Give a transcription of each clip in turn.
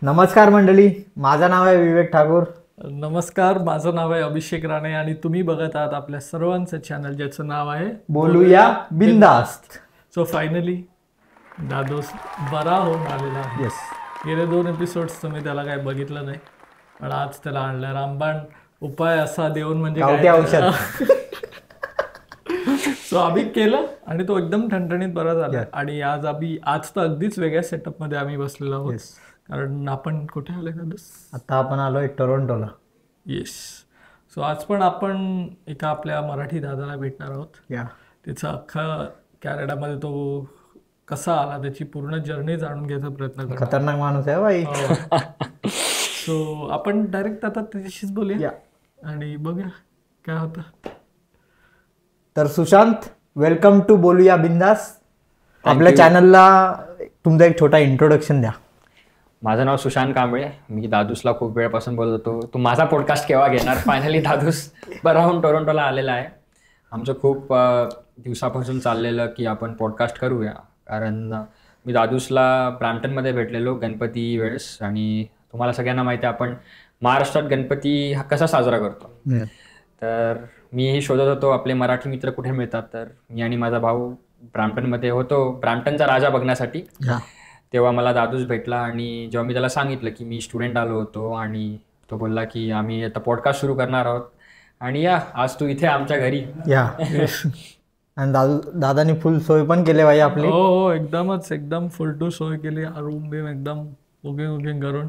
नमस्कार मंडळी, माझं नाव आहे विवेक ठाकूर. नमस्कार, माझं नाव आहे अभिषेक राणे आणि तुम्ही बघत आहात आपल्या सर्वांचं चॅनल ज्याचं नाव आहे बोलूया बिंदास्त. सो फायनली दादोस बरा होऊन आलेला आहे. येस, गेले 2 एपिसोड्स तुम्ही त्याला काय बघितलं नाही, पण आज त्याला आणलं रामबाण उपाय असा देऊन म्हणजे गावठी औषध. सो आम्ही केलं आणि तो एकदम ठणठणीत बरा झाला. आणि आज तर अगदीच वेगळ्या सेटअपमध्ये आम्ही बसलेलो आहोत. कारण आपण कुठे आलोय दादोस? आता आपण आलोय टोरंटोला. येस. सो आज पण आपण एका आपल्या मराठी दादाला भेटणार आहोत. त्याचा अख्खा कॅनडामध्ये तो कसा आला त्याची पूर्ण जर्नी जाणून घ्यायचा प्रयत्न करतो. खतरनाक माणूस आहे बाई. सो आपण डायरेक्ट आता त्याच्याशीच बोलूया आणि बघूया काय होतं. तर सुशांत, वेलकम टू बोलूया बिंदास. आपल्या चॅनलला तुमचा एक छोटा इंट्रोडक्शन द्या. माझं नाव सुशांत कांबळे. मी दादूसला खूप वेळापासून बोलत होतो तू माझा पॉडकास्ट केव्हा घेणार. फायनली दादूस बराहून टोरंटोला आलेला आहे. आमचं खूप दिवसापासून चाललेलं की आपण पॉडकास्ट करूया. कारण मी दादूसला ब्रॅम्प्टनमध्ये भेटलेलो गणपती वेळेस. आणि तुम्हाला सगळ्यांना माहिती आहे आपण महाराष्ट्रात गणपती हा कसा साजरा करतो. तर मीही शोधत होतो आपले मराठी मित्र कुठे मिळतात. तर मी आणि माझा भाऊ ब्रॅम्प्टनमध्ये होतो ब्रॅम्प्टनचा राजा बघण्यासाठी. तेव्हा मला दादूस भेटला आणि जेव्हा मी त्याला सांगितलं की मी स्टुडंट आलो होतो आणि तो बोलला की आम्ही आता पॉडकास्ट सुरू करणार आहोत आणि आज तू इथे आमच्या घरी आणि दादानी फुल सोय पण केली भाई आपली. हो, एकदम फुल टू सोय केली. रूम बिम एकदम बुकिंग करून.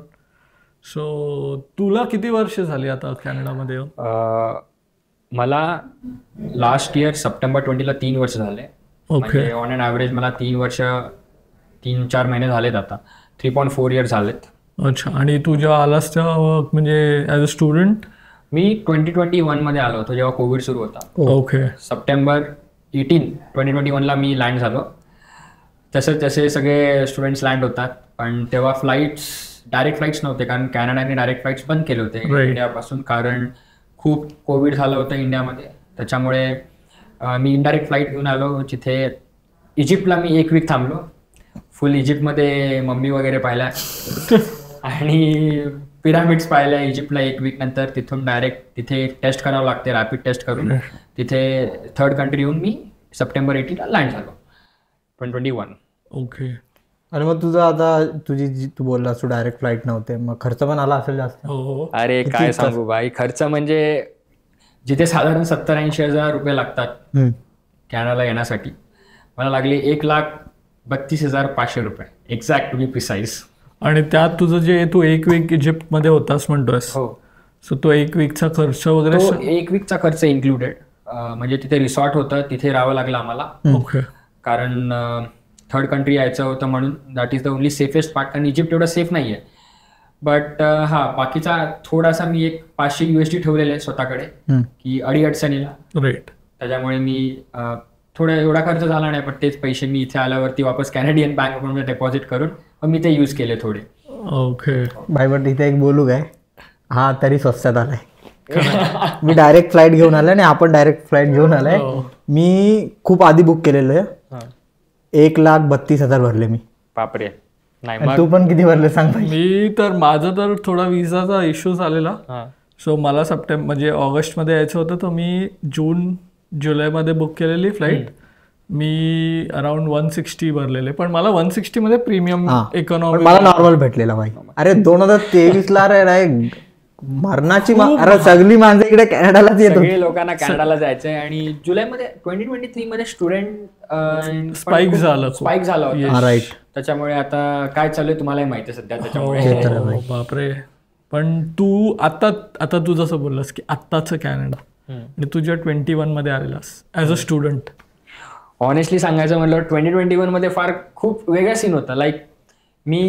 सो तुला किती वर्ष झाली आता कॅनडामध्ये येऊन? मला लास्ट इयर सप्टेंबर 20ला 3 वर्ष झाले. म्हणजे ऑन अँड ॲव्हरेज मला 3-4 महिने झालेत आता. 3.4 इयर्स झालेत. अच्छा. आणि तू जेव्हा आलास तेव्हा म्हणजे ॲज अ स्टुडंट? मी 2021मध्ये आलो होतो जेव्हा कोविड सुरू होता. ओके. सप्टेंबर 18, 2021ला मी लँड झालो. तसे सगळे स्टुडंट्स लँड होतात. पण तेव्हा डायरेक्ट फ्लाईट्स नव्हते कारण कॅनडाने डायरेक्ट फ्लाईट्स बंद केले होते इंडियापासून. कारण खूप कोविड झालं होतं इंडियामध्ये. त्याच्यामुळे मी इनडायरेक्ट फ्लाईट घेऊन आलो. जिथे इजिप्तला मी 1 वीक थांबलो. फुल इजिप्तमध्ये मम्मी वगैरे पाहिल्या आणि पिरामिड्स पाहिल्या इजिप्तला 1 वीक नंतर. तिथून डायरेक्ट तिथे टेस्ट करावं लागते रॅपिड टेस्ट करून. तिथे 3rd कंट्री येऊन मी सप्टेंबर 18ला लँड झालो 2021. ओके. आणि मग तुझं आता तू बोललास तू डायरेक्ट फ्लाईट नव्हते, मग खर्च पण आला असेल जास्त? हो. अरे काय सांगू बाई, खर्च म्हणजे जिथे साधारण 70-80 हजार रुपये लागतात कॅनडाला येण्यासाठी, मला लागले 1,32,500 रुपये एक्झॅक्ट टू बी प्रिसाईज. आणि त्यात तुझं जे तू 1 वीक इजिप्तमध्ये होतास म्हणतोस. हो. सो तो 1 वीकचा खर्च वगैरे? 1 वीकचा खर्च इन्क्लुडेड. म्हणजे तिथे रिसॉर्ट होतं, तिथे राहावं लागलं आम्हाला. ओके. कारण 3rd कंट्री यायचं होतं म्हणून. That is the only safest part. कारण इजिप्त एवढं सेफ नाही आहे. बट बाकीचा थोडासा मी एक $500 USD ठेवलेले आहे स्वतःकडे की अडीअडचणीला. राईट. त्याच्यामुळे मी थोडा एवढा खर्च झाला नाही. पण तेच पैसे मी इथे आल्यावरती वापस कॅनेडियन बँक अकाउंटमध्ये डेपॉझिट करून मग मी ते यूज केले थोडे. ओके. भाई बट इथे एक बोलू काय, हा तरी स्वस्तात आलाय. मी डायरेक्ट फ्लाईट घेऊन आलाय आणि आपण डायरेक्ट फ्लाईट घेऊन आलाय. मी खूप आधी बुक केलेलं आहे. 1,32,000 भरले मी. बापरे. नाही, तू पण किती भरले सांग? मी तर माझा तर थोडा विजाचा इश्यू झालेला. सो मला म्हणजे ऑगस्टमध्ये यायचं होतं. तर मी जुलैमध्ये बुक केलेली फ्लाईट. मी अराउंड 160 भरलेले. पण मला 160 मध्ये प्रीमियम इकॉनॉमी, मला नॉर्मल भेटलेला भाई. अरे 2023ला मरणाची सगळी माणसं इकडे कॅनडालाच येतो. सगळे लोकांना कॅनडाला जायचंय. आणि जुलैमध्ये 2023 मध्ये स्टुडंट स्पाइक झाला होता. राईट. त्याच्यामुळे आता काय चालू आहे तुम्हालाही माहिती आहे सध्या. त्याच्यामुळे बापरे. पण तू आता तू जसं बोललास की आत्ताचं कॅनडा आणि तुझ्या 21 मध्ये आलेलास ॲज अ स्टुडंट. ऑनेस्टली सांगायचं म्हटलं 2021 मध्ये खूप वेगळा सीन होता. लाईक मी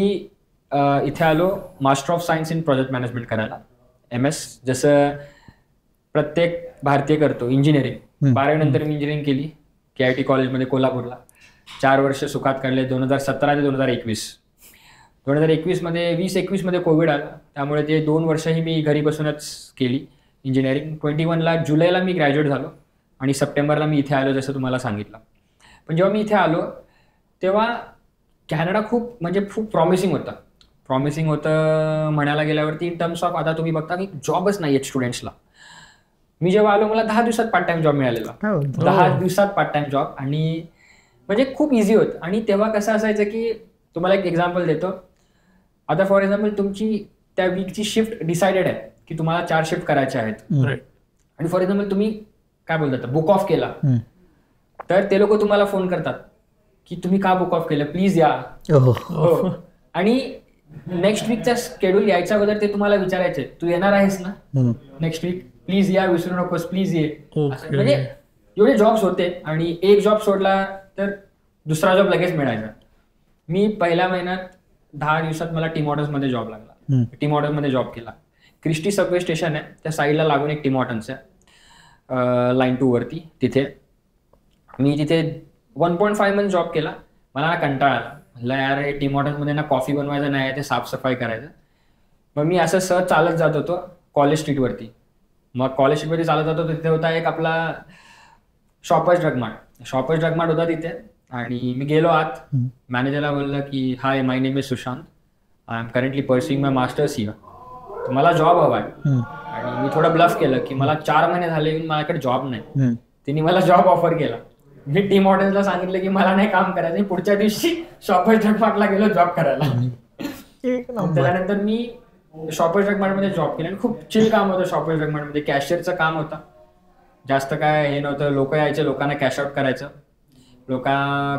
इथे आलो master of science in project management करायला. MS जसं प्रत्येक भारतीय करतो इंजिनिअरिंग. 12वी नंतर मी इंजिनिअरिंग केली KIT कॉलेजमध्ये कोल्हापूरला. 4 वर्ष सुखात काढले 2017 ते 2021. 2021 मध्ये 2021 मध्ये कोविड आला. त्यामुळे ते 2 वर्षही मी घरी बसूनच केली इंजिनिअरिंग. 21ला जुलैला मी ग्रॅज्युएट झालो आणि सप्टेंबरला मी इथे आलो जसं तुम्हाला सांगितलं. पण जेव्हा मी इथे आलो तेव्हा कॅनडा खूप प्रॉमिसिंग होता. प्रॉमिसिंग होतं म्हणायला गेल्यावरती इन टर्म्स ऑफ आता तुम्ही बघता की जॉबच नाही आहेत स्टुडंट्सला. मी जेव्हा आलो मला 10 दिवसात पार्ट टाइम जॉब मिळालेला. 10 दिवसात पार्ट टाइम जॉब आणि म्हणजे खूप इझी होतं. आणि तेव्हा कसं असायचं की तुम्हाला एक एक्झाम्पल देतो. आता फॉर एक्झाम्पल तुमची त्या वीकची शिफ्ट डिसाइडेड आहे की तुम्हाला 4 शिफ्ट करायच्या आहेत. आणि फॉर एक्झाम्पल तुम्ही काय बोलतात बुक ऑफ केला तर ते लोक तुम्हाला फोन करतात की तुम्ही का बुक ऑफ केलं, प्लीज या. आणि नेक्स्ट वीकचा शेड्यूल यायच्या अगोदर ते तुम्हाला विचारायचे तू येणार आहेस ना नेक्स्ट वीक, प्लीज या, विसरू नकोस, प्लीज ये. म्हणजे एवढे जॉब्स होते आणि एक जॉब सोडला तर दुसरा जॉब लगेच मिळायचा. मी पहिल्या महिन्यात 10 दिवसात मला टीम हॉर्टन्समध्ये जॉब लागला. टीम हॉर्टन्समध्ये जॉब केला. क्रिस्टी सबवे स्टेशन आहे त्या साईडला लागून एक टीम हॉर्टन्स आहे लाईन 2 वरती. तिथे मी तिथे 1.5 मंथ जॉब केला. मला कंटाळा आला. म्हणलं यार हे टीम हॉर्टन्समध्ये ना कॉफी बनवायचं नाही ते साफसफाई करायचं. मग मी असं सहज चालत जात होतो कॉलेज स्ट्रीटवरती. मग कॉलेज स्ट्रीटवरती चालत जात होतो तिथे होता एक आपला शॉपर्स ड्रग मार्ट होता तिथे. आणि मी गेलो आत. मॅनेजरला बोललं की hi my name is Sushant, I am currently pursuing my masters here, तर मला जॉब हवा आहे. आणि मी थोडं ब्लफ केलं की मला 4 महिने झाले येऊन माझ्याकडे जॉब नाही. तिने मला जॉब ऑफर केला. मी टीम हॉटेल्सला सांगितलं की मला नाही काम करायचं. पुढच्या दिवशी शॉपर्स ड्रग मार्टला गेलो जॉब करायला. त्याच्यानंतर मी शॉपर्स ड्रग मार्टमध्ये जॉब केला आणि खूप चिल काम होतं शॉपर्स ड्रग मार्टमध्ये. कॅशियरचं काम होतं, जास्त काय हे नव्हतं. लोक यायचे, लोकांना कॅश आउट करायचं.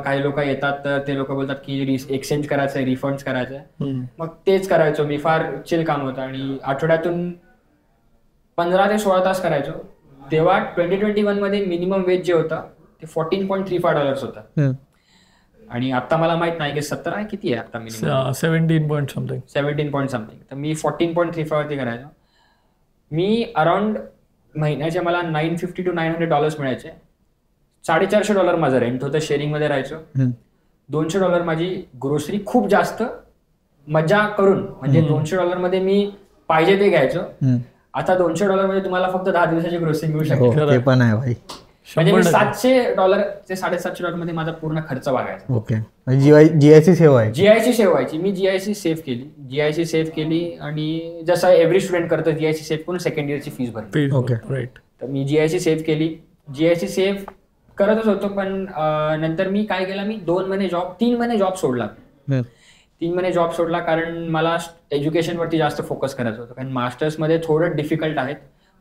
काही लोक येतात तर ते लोक बोलतात की एक्सचेंज करायचंय, रिफंड करायचंय, मग तेच करायचो मी. फार चिल काम होतं आणि आठवड्यातून 15 ते 16 तास करायचो. तेव्हा 2021 मध्ये मिनिमम वेज जे होतं ते $14.35 होतं. आणि आता मला माहित नाही की 17 आहे किती आहे आता मिनिमम, 17 पॉईंट समथिंग. तर मी 14.35 वरती करायचो. मी अराउंड महिन्याचे मला $950 to $900 मिळायचे. $450 माझं रेंट होतं, शेअरिंग मध्ये राहायचो. $200 माझी ग्रोसरी, खूप जास्त मजा करून म्हणजे $200 मध्ये मी पाहिजे ते घ्यायचो. आता $200 मध्ये तुम्हाला फक्त 10 दिवसाची ग्रोसरी मिळू शकते. ते पण आहे भाई. म्हणजे मी $700 ते $750 मध्ये माझा पूर्ण खर्च वागायचा. ओके. जीआयसी सेवा आहे. जीआयसी सेवा व्हायची. मी जीआयसी सेव्ह केली आणि जसं एव्हरी स्टुडंट करतो जीआयसी सेव्ह करून सेकंड इयरची फीस भरली. ओके. तर मी जीआयसी सेव्ह केली. जीआयसी सेव्ह करतच होतो पण नंतर मी काय केलं, मी 3 महिने जॉब सोडला. 3 महिने जॉब सोडला कारण मला एज्युकेशनवरती जास्त फोकस करायचं होतं. कारण मास्टर्समध्ये थोडं डिफिकल्ट आहेत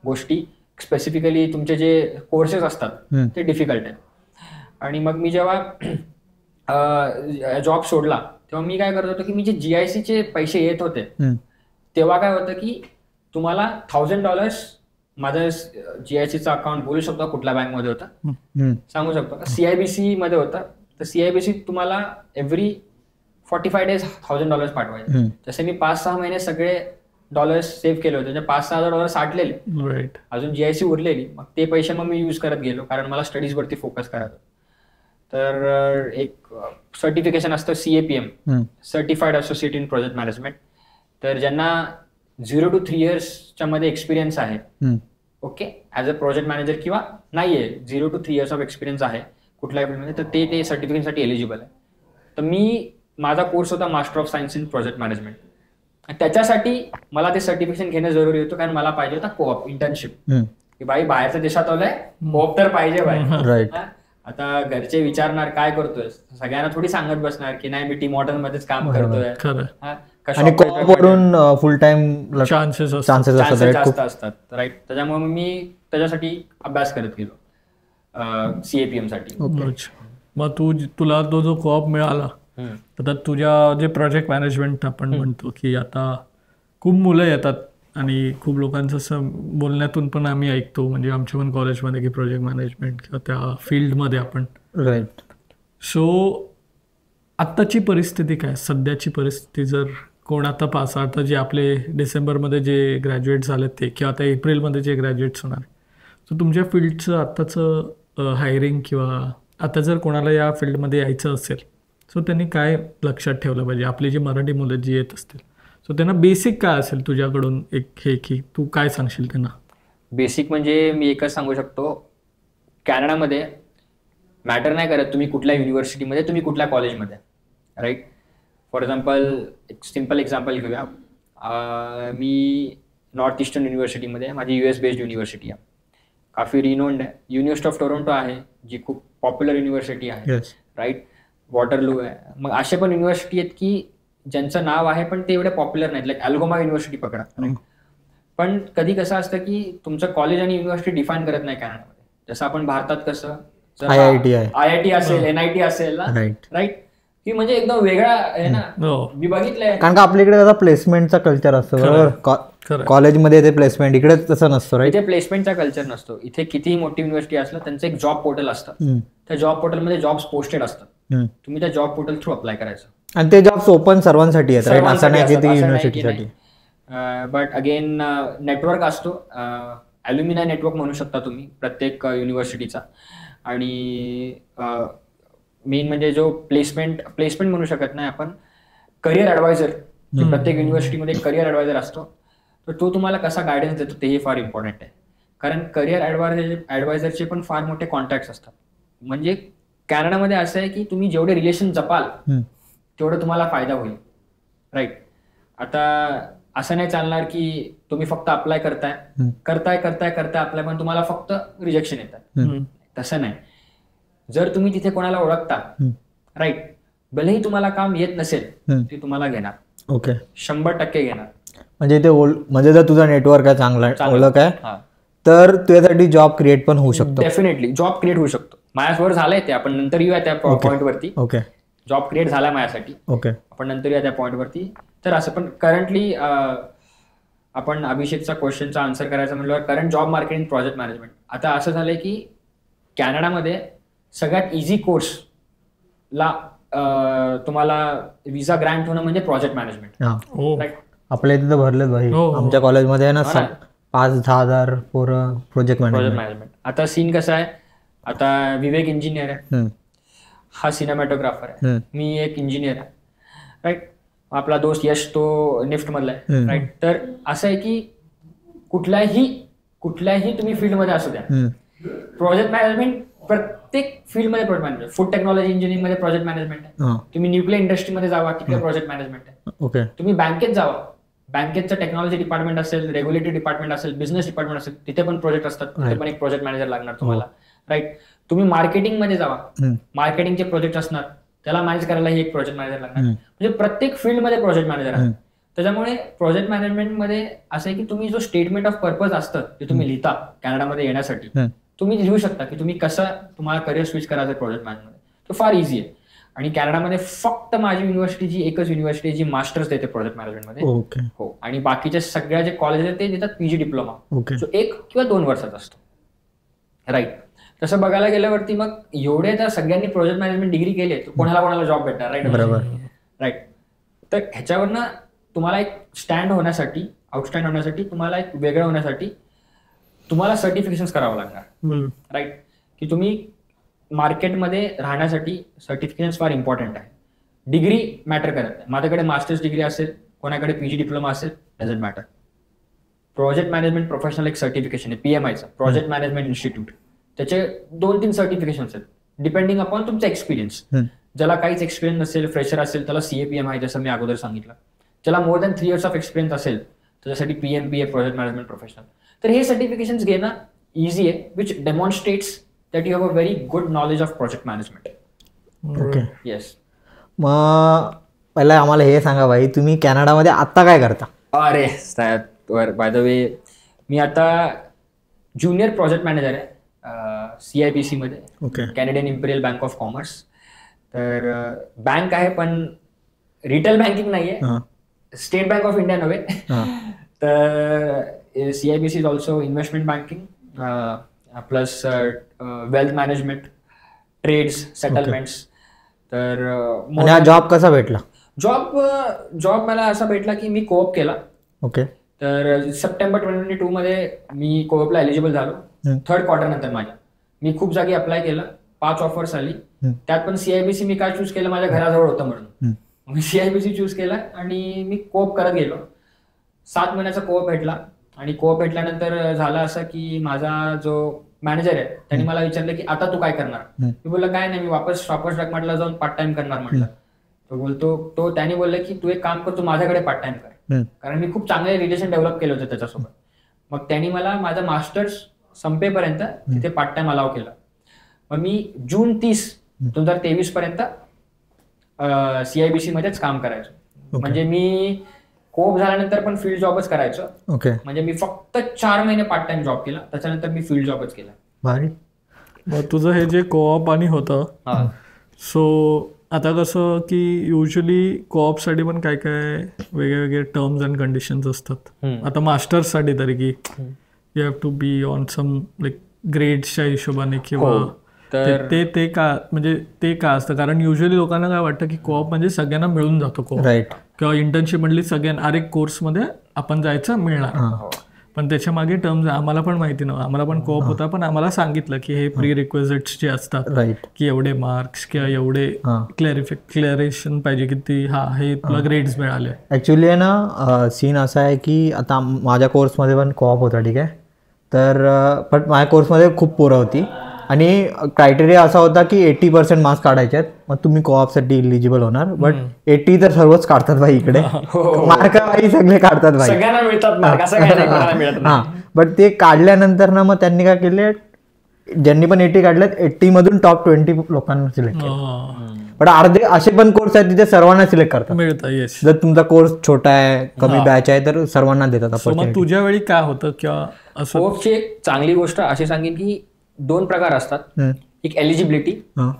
गोष्टी, स्पेसिफिकली तुमचे जे कोर्सेस असतात ते डिफिकल्ट आहेत. आणि मग मी जेव्हा जॉब सोडला तेव्हा मी काय करत होतो की मी जे जीआयसीचे पैसे येत होते तेव्हा काय होतं की तुम्हाला $1,000 माझं जीआयसीचं अकाउंट बोलू शकतो कुठल्या बँकमध्ये होतं सांगू शकतो का, CIBC मध्ये होतं. तर CIBC तुम्हाला एव्हरी 45 days $1,000 पाठवायचे. जसे मी 5-6 महिने सगळे डॉलर्स सेव्ह केले होते, $5,000 साठलेले, अजून जीआयसी उरलेली. मग ते पैसे मग मी यूज करत गेलो कारण मला स्टडीजवरती फोकस करायचं. तर एक सर्टिफिकेशन असतं CAPM, certified associate in project management. तर ज्यांना 0 to 3 yearsच्या मध्ये एक्सपिरियन्स आहे, okay, as a project manager किंवा नाहीये 0 to 3 years ऑफ एक्सपिरियन्स आहे कुठल्याही फील्डमध्ये, तर ते सर्टिफिकेशनसाठी एलिजिबल आहे. तर माझा कोर्स होता master of science in project management. त्याच्यासाठी मला ते सर्टिफिकेशन घेणं जरुरी होतं कारण मला पाहिजे होता कोऑप इंटर्नशिप. की बाई बाहेरच्या देशात आलोय, कोऑप तर पाहिजे बाई. आता घरचे विचारणार काय करतोय, सगळ्यांना थोडी सांगत बसणार की नाही मी टीम हॉटेल मध्येच काम करतोय. आणि कोऑपवरून फुल टाइम चान्सेस जास्त असतात, राईट. त्याच्यामुळे मी त्याच्यासाठी अभ्यास करत गेलो CAPM साठी. मग तुला तो जो कोऑप मिळाला, आता तुझ्या जे प्रोजेक्ट मॅनेजमेंट आपण म्हणतो की आता खूप मुलं येतात आणि खूप लोकांचं असं बोलण्यातून पण आम्ही ऐकतो, म्हणजे आमच्या पण कॉलेजमध्ये की प्रोजेक्ट मॅनेजमेंट किंवा त्या फील्डमध्ये आपण, राईट. सो आत्ताची परिस्थिती काय, सध्याची परिस्थिती, जर कोण आता जे आपले डिसेंबरमध्ये जे ग्रॅज्युएट झालेत ते किंवा आता एप्रिलमध्ये जे ग्रॅज्युएट्स होणार, सो तुमच्या फील्डचं आत्ताचं हायरिंग किंवा आता जर कोणाला या फील्डमध्ये यायचं असेल सो त्यांनी काय लक्षात ठेवलं पाहिजे, आपली जी मराठी मुलं जी येत असतील सो त्यांना बेसिक काय असेल तुझ्याकडून एक हे की तू काय सांगशील त्यांना? बेसिक म्हणजे मी एकच सांगू शकतो, कॅनडामध्ये मॅटर नाही करत तुम्ही कुठल्या युनिव्हर्सिटीमध्ये, तुम्ही कुठल्या कॉलेजमध्ये, राईट. फॉर एक्झाम्पल एक सिम्पल एक्झाम्पल घेऊया. मी नॉर्थ ईस्टर्न युनिव्हर्सिटीमध्ये आहे, माझी US बेस्ड युनिव्हर्सिटी आहे, काफी रिनोन्ड आहे. युनिव्हर्सिटी ऑफ टोरंटो आहे जी खूप पॉप्युलर युनिव्हर्सिटी आहे, राईट. वॉटरलू आहे. मग असे पण युनिव्हर्सिटी आहेत की ज्यांचं नाव आहे पण ते एवढे पॉप्युलर नाहीत. लाईक अल्गोमा युनिव्हर्सिटी पकडा. पण कधी कसं असतं की तुमचं कॉलेज आणि युनिव्हर्सिटी डिफाईन करत नाही कॅनडामध्ये. जसं आपण भारतात कसं IIT असेल, NIT असेल ना, राईट, की म्हणजे एकदम वेगळा आहे ना. मी बघितलंय, कारण का आपल्या इकडे कसं प्लेसमेंटचा कल्चर असतो, बरोबर. कॉलेजमध्ये ते प्लेसमेंट, इकडे तसं नसतं, राईट. इथे प्लेसमेंटचा कल्चर नसतो. इथे कितीही मोठी युनिव्हर्सिटी असलं त्यांचं एक जॉब पोर्टल असतं. त्या जॉब पोर्टलमध्ये जॉब्स पोस्टेड असतात. तुम्ही त्या जॉब पोर्टल थ्रू अप्लाय करायचं आणि ते जॉब्स ओपन सर्वांसाठी आहेत, राईट. असं नाही की ते युनिव्हर्सिटीसाठी. बट अगेन नेटवर्क असतो, ॲल्युमिनाय नेटवर्क म्हणू शकता तुम्ही प्रत्येक युनिव्हर्सिटीचा. आणि मेन म्हणजे जो प्लेसमेंट म्हणू शकत नाही आपण, करिअर ॲडवायझर, प्रत्येक युनिव्हर्सिटीमध्ये करिअर ॲडवायझर असतो, तर तो तुम्हाला कसा गायडन्स देतो तेही फार इम्पॉर्टंट आहे. कारण करिअर ॲडवायझरचे पण फार मोठे कॉन्टॅक्ट्स असतात. म्हणजे कॅनडामध्ये असं आहे की तुम्ही जेवढे रिलेशन जपाल तेवढं तुम्हाला फायदा होईल, राईट. आता असं नाही चालणार की तुम्ही फक्त अप्लाय करताय अप्लाय, पण तुम्हाला फक्त रिजेक्शन येतात. तसं नाही. जर तुम्ही तिथे कोणाला ओळखता, राईट, भलेही तुम्हाला काम येत नसेल ते तुम्हाला घेणार. ओके, 100% घेणार. म्हणजे ते म्हणजे जर तुझा नेटवर्क आहे, चांगला ओळख आहे, तर तुझ्यासाठी जॉब क्रिएट पण होऊ शकतो. डेफिनेटली जॉब क्रिएट होऊ शकतो. माझ्यावर झालंय ते, आपण नंतर येऊया त्या पॉईंटवरती. ओके, जॉब क्रिएट झाला माझ्यासाठी. ओके, आपण नंतर येऊया त्या पॉईंटवरती. तर असं पण करंटली आपण अभिषेकचा क्वेश्चनचा आन्सर करायचा म्हटल्यावर current job market in project management. आता असं झालंय की कॅनडामध्ये सगळ्यात इझी कोर्सला तुम्हाला विजा ग्रँट होणं म्हणजे प्रोजेक्ट मॅनेजमेंट, राईट. आपल्या इथे तर भरलेत भाई. आमच्या कॉलेजमध्ये आहे ना 5-10 हजार पोरं प्रोजेक्ट मॅनेजमेंट. आता सीन कसा आहे, आता विवेक इंजिनियर आहे, हा सिनेमॅटोग्राफर आहे, मी एक इंजिनियर आहे, राईट. आपला दोस्त यश तो निफ्ट मधला आहे, राईट. तर असं आहे की कुठल्याही तुम्ही फील्डमध्ये असू द्या, प्रोजेक्ट मॅनेजमेंट प्रत्येक फील्डमध्ये project management. Food technology engineering मध्ये प्रोजेक्ट मॅनेजमेंट आहे. तुम्ही न्यूक्लियर इंडस्ट्रीमध्ये जावा, तिकडे प्रोजेक्ट मॅनेजमेंट आहे. ओके. तुम्ही बँकेत जावा, बँकेचं टेक्नॉलॉजी डिपार्टमेंट असेल, रेग्युलेटरी डिपार्टमेंट असेल, बिझनेस डिपार्टमेंट असेल, तिथे पण प्रोजेक्ट असतात, तिथे पण एक प्रोजेक्ट मॅनेजर लागणार तुम्हाला, राईट. तुम्ही मार्केटिंगमध्ये जावा, मार्केटिंगचे प्रोजेक्ट असणार, त्याला मॅनेज करायलाही एक प्रोजेक्ट मॅनेजर लागणार. म्हणजे प्रत्येक फील्डमध्ये प्रोजेक्ट मॅनेजर आहे. त्याच्यामुळे प्रोजेक्ट मॅनेजमेंटमध्ये असं आहे की तुम्ही जो स्टेटमेंट ऑफ पर्पज असतं ते तुम्ही लिहिता कॅनडामध्ये येण्यासाठी, तुम्ही लिहू शकता की तुम्ही कसं तुम्हाला करिअर स्विच करायचं प्रोजेक्ट मॅनेजमेंट. तो फार इझी आहे. आणि कॅनडामध्ये फक्त माझी युनिव्हर्सिटीची एकच युनिव्हर्सिटी जी मास्टर्स देते प्रोजेक्ट मॅनेजमेंटमध्ये. हो. आणि बाकीच्या सगळ्या जे कॉलेज आहेत ते देतात PG डिप्लोमा, जो 1 किंवा 2 वर्षाचा असतो, राईट. तसं बघायला गेल्यावरती मग एवढे तर सगळ्यांनी प्रोजेक्ट मॅनेजमेंट डिग्री केली तर कोणाला जॉब भेटणार, राईट. बरोबर, राईट. तर ह्याच्यावरनं तुम्हाला एक स्टँड होण्यासाठी, आउटस्टँड होण्यासाठी, तुम्हाला एक वेगळं होण्यासाठी तुम्हाला सर्टिफिकेशन्स करावं लागणार, राईट. की तुम्ही मार्केटमध्ये राहण्यासाठी सर्टिफिकेशन्स फार इम्पॉर्टंट आहे. डिग्री मॅटर करत नाही. माझ्याकडे मास्टर्स डिग्री असेल, कोणाकडे PG डिप्लोमा असेल, doesn't matter. Project management professional एक सर्टिफिकेशन आहे PMIचं, प्रोजेक्ट मॅनेजमेंट इन्स्टिट्यूट. त्याचे 2-3 सर्टिफिकेशन्स आहेत डिपेंडिंग अपॉन तुमचा एक्सपिरियन्स. ज्याला काहीच एक्सपिरियन्स नसेल, फ्रेशर असेल, त्याला CAPM आहे, जसं मी अगोदर सांगितलं. ज्याला more than 3 years of experience असेल त्याच्यासाठी PMP प्रोजेक्ट मॅनेजमेंट प्रोफेशनल. तर हे सर्टिफिकेशन्स घेणं इझी आहे, which demonstrates that you have a very good knowledge of project management. Okay. Yes. मग पहिला आम्हाला हे सांगा भाई, तुम्ही कॅनडामध्ये आता काय करता? अरे बाय द वे, मी आता ज्युनियर प्रोजेक्ट मॅनेजर आहे CIPC मध्ये, Canadian imperial bank of commerce. तर बँक आहे पण रिटेल बँकिंग नाहीये, स्टेट बँक ऑफ इंडिया नव्हे. तर CIPC is also investment banking plus wealth management, trades, settlements. तर जॉब कसा भेटला? जॉब मला असा भेटला की मी कोऑप केला. ओके. तर सप्टेंबर 2022 मध्ये मी कोऑपला एलिजिबल झालो. 3rd क्वार्टर नंतर मी खूप जागी अप्लाय केलं, 5 ऑफर्स आली. त्यात पण CIPC मी काय चूज केलं, माझ्या घराजवळ होतं म्हणून मी CIPC चूज केला आणि मी कोऑप करत गेलो. 7 महिन्याचा कोऑप भेटला. आणि कोऑप भेटल्यानंतर झालं असं की माझा जो मॅनेजर आहे त्यांनी मला विचारलं की आता तू काय करणार. मी बोललं काय नाही, मी वापस स्टॉपर्स डॉकमार्टला जाऊन पार्ट टाइम करणार म्हटलं. तो त्याने बोलला की तू एक काम कर, तू माझ्याकडे पार्ट टाइम कर, कारण मी खूप चांगले रिलेशन डेव्हलप केलं होतं त्याच्यासोबत. मग त्यांनी मला माझा मास्टर्स संपेपर्यंत तिथे पार्ट टाइम अलाव केला. मग मी जून 30, 2023 पर्यंत CIBC मध्येच काम करायचो. म्हणजे मी कोप झाल्यानंतर पण फील्ड जॉबच करायचो. म्हणजे मी फक्त 4 महिने पार्ट टाइम जॉब केला, त्याच्यानंतर मी फील्ड जॉबच केला. भारी. मग तुझं हे जे कोऑप आणि होतं, सो आता कसं की युजली कोऑपसाठी पण काय काय वेगळे वेगळे टर्म्स अँड कंडिशन्स असतात. आता मास्टर्ससाठी तरी की you have to be on some like ग्रेड्सच्या हिशोबाने किंवा ते का म्हणजे ते का असतं, कारण युजली लोकांना काय वाटतं की कोऑप म्हणजे सगळ्यांना मिळून जातो कोऑप, किंवा इंटर्नशिप म्हणली सगळ्यांना अरे कोर्समध्ये आपण जायचं मिळणार, पण त्याच्या मागे टर्म्स आम्हाला पण माहिती नव्हतं. आम्हाला पण कोऑप होता, पण आम्हाला सांगितलं की हे प्री रिक्वेजिट्स जे असतात की एवढे मार्क्स किंवा एवढे क्लॅरिफिकेशन पाहिजे की ती हे तुला ग्रेड्स मिळाले. ऍक्च्युली आहे ना, सीन असा आहे की आता माझ्या कोर्समध्ये पण कोऑप होता, ठीक आहे, तर पण माझ्या कोर्समध्ये खूप पोरं होती आणि क्रायटेरिया असा होता की 80% मार्क्स काढायचे आहेत, मग तुम्ही कोऑपसाठी इलिजिबल होणार. बट 80 तर सर्वच काढतात भाई इकडे, मार्क भाई सगळे काढतात भाई, सगळ्यांना मिळतात मार्क, असं काही नाही मिळत. हां, बट ते काढल्यानंतर ना मग त्यांनी काय केले, ज्यांनी पण 80 काढलेत 80 मधून टॉप 20 लोकांना सिलेक्ट केलं. पण अर्धे असे पण कोर्स आहेत तिथे सर्वांना सिलेक्ट करतात. मिळतं. जर तुमचा कोर्स छोटा आहे, कमी बॅच आहे, तर सर्वांना देतात. मग तुझ्या वेळी काय होतं किंवा असं? कोऑपची एक चांगली गोष्ट अशी सांगेन की 2 प्रकार असतात. एक एलिजिबिलिटी,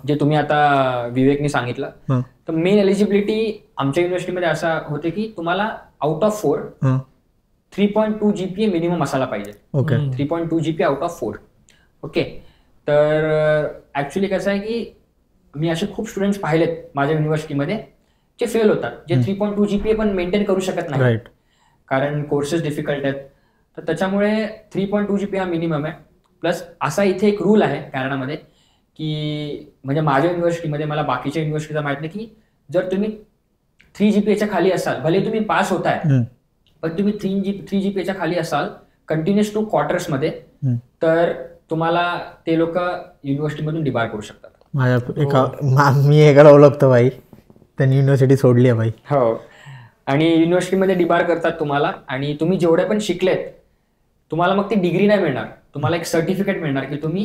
जे तुम्ही आता विवेकने सांगितलं. तर मेन एलिजिबिलिटी आमच्या युनिव्हर्सिटीमध्ये असा होते की तुम्हाला आउट ऑफ 4 3.2 GPA मिनिमम असायला पाहिजे. 3.2 GPA आउट ऑफ 4. ओके, तर ऍक्च्युली कसं आहे की मी असे खूप स्टुडंट्स पाहिलेत माझ्या युनिव्हर्सिटीमध्ये जे फेल होतात, जे 3.2 GPA पण मेंटेन करू शकत नाही, कारण कोर्सेस डिफिकल्ट आहेत. तर त्याच्यामुळे 3.2 GPA हा मिनिमम आहे. प्लस असा इथे एक रूल आहे कॅनडामध्ये की म्हणजे माझ्या युनिव्हर्सिटीमध्ये, मला बाकीच्या युनिव्हर्सिटीचा माहित नाही, की जर तुम्ही 3 GPAच्या खाली असाल, भले तुम्ही पास होताय, पण तुम्ही 3 GPAच्या खाली असाल कंटिन्युअस 2 क्वार्टर्समध्ये, तर तुम्हाला ते लोक युनिव्हर्सिटीमधून डिबार करू शकतात. मी एकाला ओळखतो भाई, त्यांनी युनिव्हर्सिटी सोडली आहे भाई. हो, आणि युनिव्हर्सिटीमध्ये डिबार करतात तुम्हाला, आणि तुम्ही जेवढे पण शिकलेत तुम्हाला मग ती डिग्री नाही मिळणार, तुम्हाला एक सर्टिफिकेट मिळणार की तुम्ही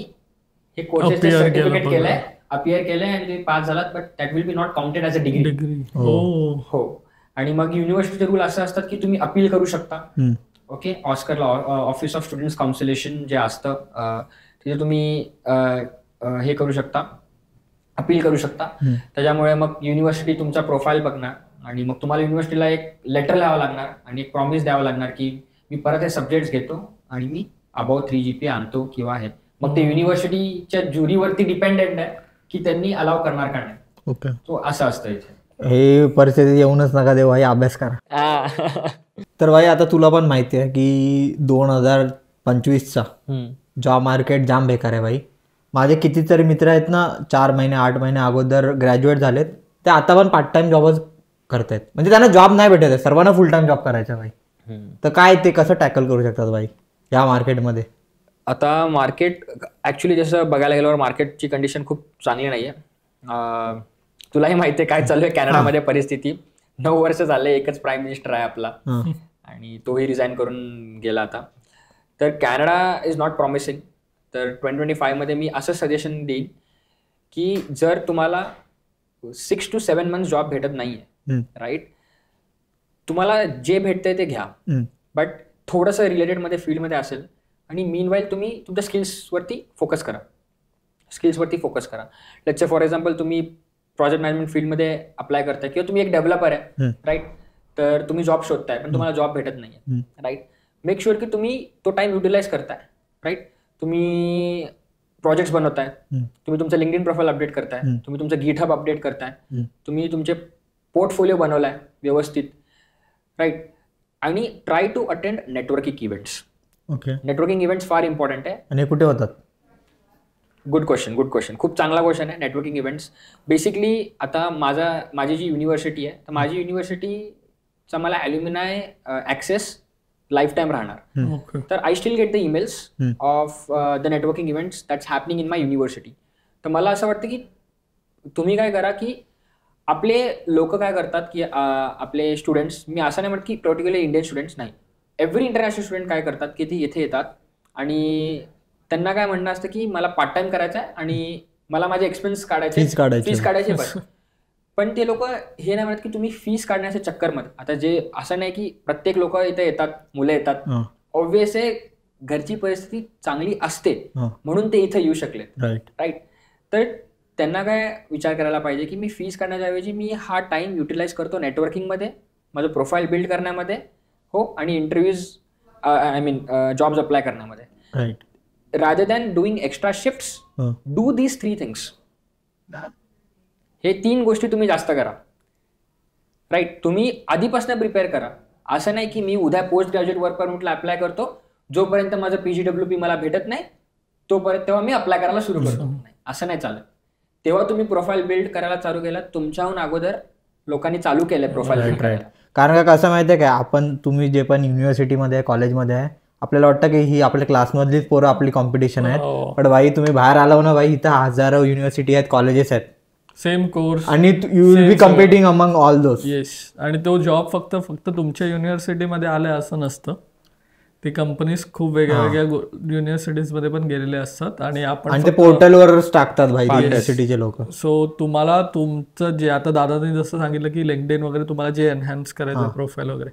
हे कोर्सेसचे सर्टिफिकेट केलंय, अपियर केलंय आणि तुम्ही पास झालात, but that will be not counted as a degree. हो, आणि मग युनिव्हर्सिटीचे रूल असे असतात की तुम्ही अपील करू शकता. ओके, ऑस्करला ऑफिस ऑफ स्टुडंट्स काउन्सिलेशन जे असतं तिथे तुम्ही हे करू शकता, अपील करू शकता. त्याच्यामुळे मग युनिव्हर्सिटी तुमचा प्रोफाईल बघणार आणि मग तुम्हाला युनिव्हर्सिटीला एक लेटर लिहावं लागणार आणि एक प्रॉमिस द्यावं लागणार की मी परत हे सब्जेक्ट्स घेतो आणि मी अबाव 3 GPA आणतो किंवा आहे. मग ते युनिव्हर्सिटीच्या ज्युरीवरती डिपेंडेंट आहे की त्यांनी अलाव करणार का नाही. ओके, तो असं असतं इथे. हे परिस्थिती येऊनच नका देऊ भाई, अभ्यास करा. तर भाई आता तुला पण माहिती आहे की 2025चा जॉब मार्केट जाम बेकार आहे भाई. माझे कितीतरी मित्र आहेत ना, 4 महिने 8 महिने अगोदर ग्रॅज्युएट झालेत, ते आता पण पार्ट टाइम जॉबच करतायत. म्हणजे त्यांना जॉब नाही भेटत आहे, सर्वांना फुल टाइम जॉब करायचा भाई. तर काय ते कसं टॅकल करू शकतात भाई या मार्केटमध्ये? आता मार्केट ऍक्च्युली जसं बघायला गेल्यावर मार्केटची कंडिशन खूप चांगली नाहीये. तुलाही माहिती आहे काय चालू आहे कॅनडामध्ये परिस्थिती. 9 वर्ष झाले, एकच प्राईम मिनिस्टर आहे आपला आणि तोही रिझाईन करून गेला आता. तर कॅनडा इज नॉट प्रॉमिसिंग. तर 2025 मध्ये मी असं सजेशन देईन की जर तुम्हाला 6 to 7 months जॉब भेटत नाहीये, राईट, तुम्हाला जे भेटतंय ते घ्या, बट थोडंसं रिलेटेडमध्ये फील्डमध्ये असेल, आणि मीनवाईल तुम्ही तुमच्या स्किल्सवरती फोकस करा. लेट्स से फॉर एक्झाम्पल तुम्ही प्रोजेक्ट मॅनेजमेंट फील्डमध्ये अप्लाय करताय किंवा तुम्ही एक डेव्हलपर आहे, राईट, तर तुम्ही जॉब शोधताय पण तुम्हाला जॉब भेटत नाहीये, राईट, मेक शुअर की तुम्ही तो टाइम युटिलाइज करताय, राईट. तुम्ही प्रोजेक्ट्स बनवताय, तुम्ही तुमचं लिंक्डइन प्रोफाईल अपडेट करताय, तुम्ही तुमचं गिटहब अपडेट करताय, तुम्ही तुमचे पोर्टफोलिओ बनवलाय व्यवस्थित, राईट, आणि try to attend networking events. Okay, networking events फार इम्पॉर्टंट आहे. आणि कुठे होतात? गुड क्वेश्चन, खूप चांगला क्वेश्चन आहे. नेटवर्किंग इव्हेंट्स बेसिकली आता माझी जी युनिव्हर्सिटी आहे, तर माझी युनिव्हर्सिटीचा मला ॲल्युमिनाय ॲक्सेस लाईफ टाईम राहणार. तर I still get the emails of the networking events that's happening in my university. तर मला असं वाटतं की तुम्ही काय करा की आपले लोक काय करतात की आपले स्टुडंट्स, मी असं नाही म्हणत की पर्टिक्युलर इंडियन स्टुडंट्स नाही, एव्हरी इंटरनॅशनल स्टुडंट काय करतात की ते इथे येतात आणि त्यांना काय म्हणणं असतं की मला पार्ट टाइम करायचं आहे आणि मला माझे एक्सपेन्स काढायचे, फीस काढायचे. पण ते लोक हे नाही म्हणत की तुम्ही फीस काढण्याच्या चक्करमध्ये, आता जे असं नाही की प्रत्येक लोक इथे येतात, मुलं येतात, ऑब्व्हियस आहे घरची परिस्थिती चांगली असते म्हणून ते इथे येऊ शकले, राईट. तर त्यांना काय विचार करायला पाहिजे की मी फीस काढण्याच्या ऐवजी मी हा टाइम युटिलाइज करतो नेटवर्किंगमध्ये, माझं प्रोफाईल बिल्ड करण्यामध्ये, हो, आणि interviews I mean jobs apply करण्यामध्ये, rather than doing extra shifts. Do these 3 things. हे 3 गोष्टी तुम्ही जास्त करा, राईट. तुम्ही आधीपासून प्रिपेअर करा. असं नाही की मी उद्या पोस्ट ग्रॅज्युएट वर्क परमिटला अप्लाय करतो, जोपर्यंत माझं PGWP मला भेटत नाही तोपर्यंत तेव्हा मी अप्लाय करायला सुरू करतो, नाही, असं नाही चालत. तेव्हा तुम्ही प्रोफाईल बिल्ड करायला चालू केलं, तुमच्याहून अगोदर लोकांनी चालू केलं प्रोफाईल बिल्ड करायला. कारण का कसं माहितीये काय, आपण तुम्ही जे पण युनिव्हर्सिटीमध्ये कॉलेजमध्ये आहे, आपल्याला वाटतं की ही आपल्या क्लासमधलीच पोरं आपली कॉम्पिटिशन आहेत, पण भाई तुम्ही बाहेर आलो ना भाई, इथं हजारो युनिव्हर्सिटी आहेत, कॉलेजेस आहेत, सेम कोर्स, आणि you will be competing among all those. Yes. आणि तो जॉब फक्त तुमच्या युनिव्हर्सिटीमध्ये आलाय असं नसतं, ते कंपनीज खूप वेगळ्या युनिव्हर्सिटीज मध्ये पण गेलेले असतात आणि आपण ते पोर्टलवरच टाकतात भाई युनिव्हर्सिटीचे लोक. सो तुम्हाला तुमचं जे आता दादाने जसं सांगितलं की लिंक्डइन वगैरे तुम्हाला जे एनहान्स करायचं प्रोफाईल वगैरे,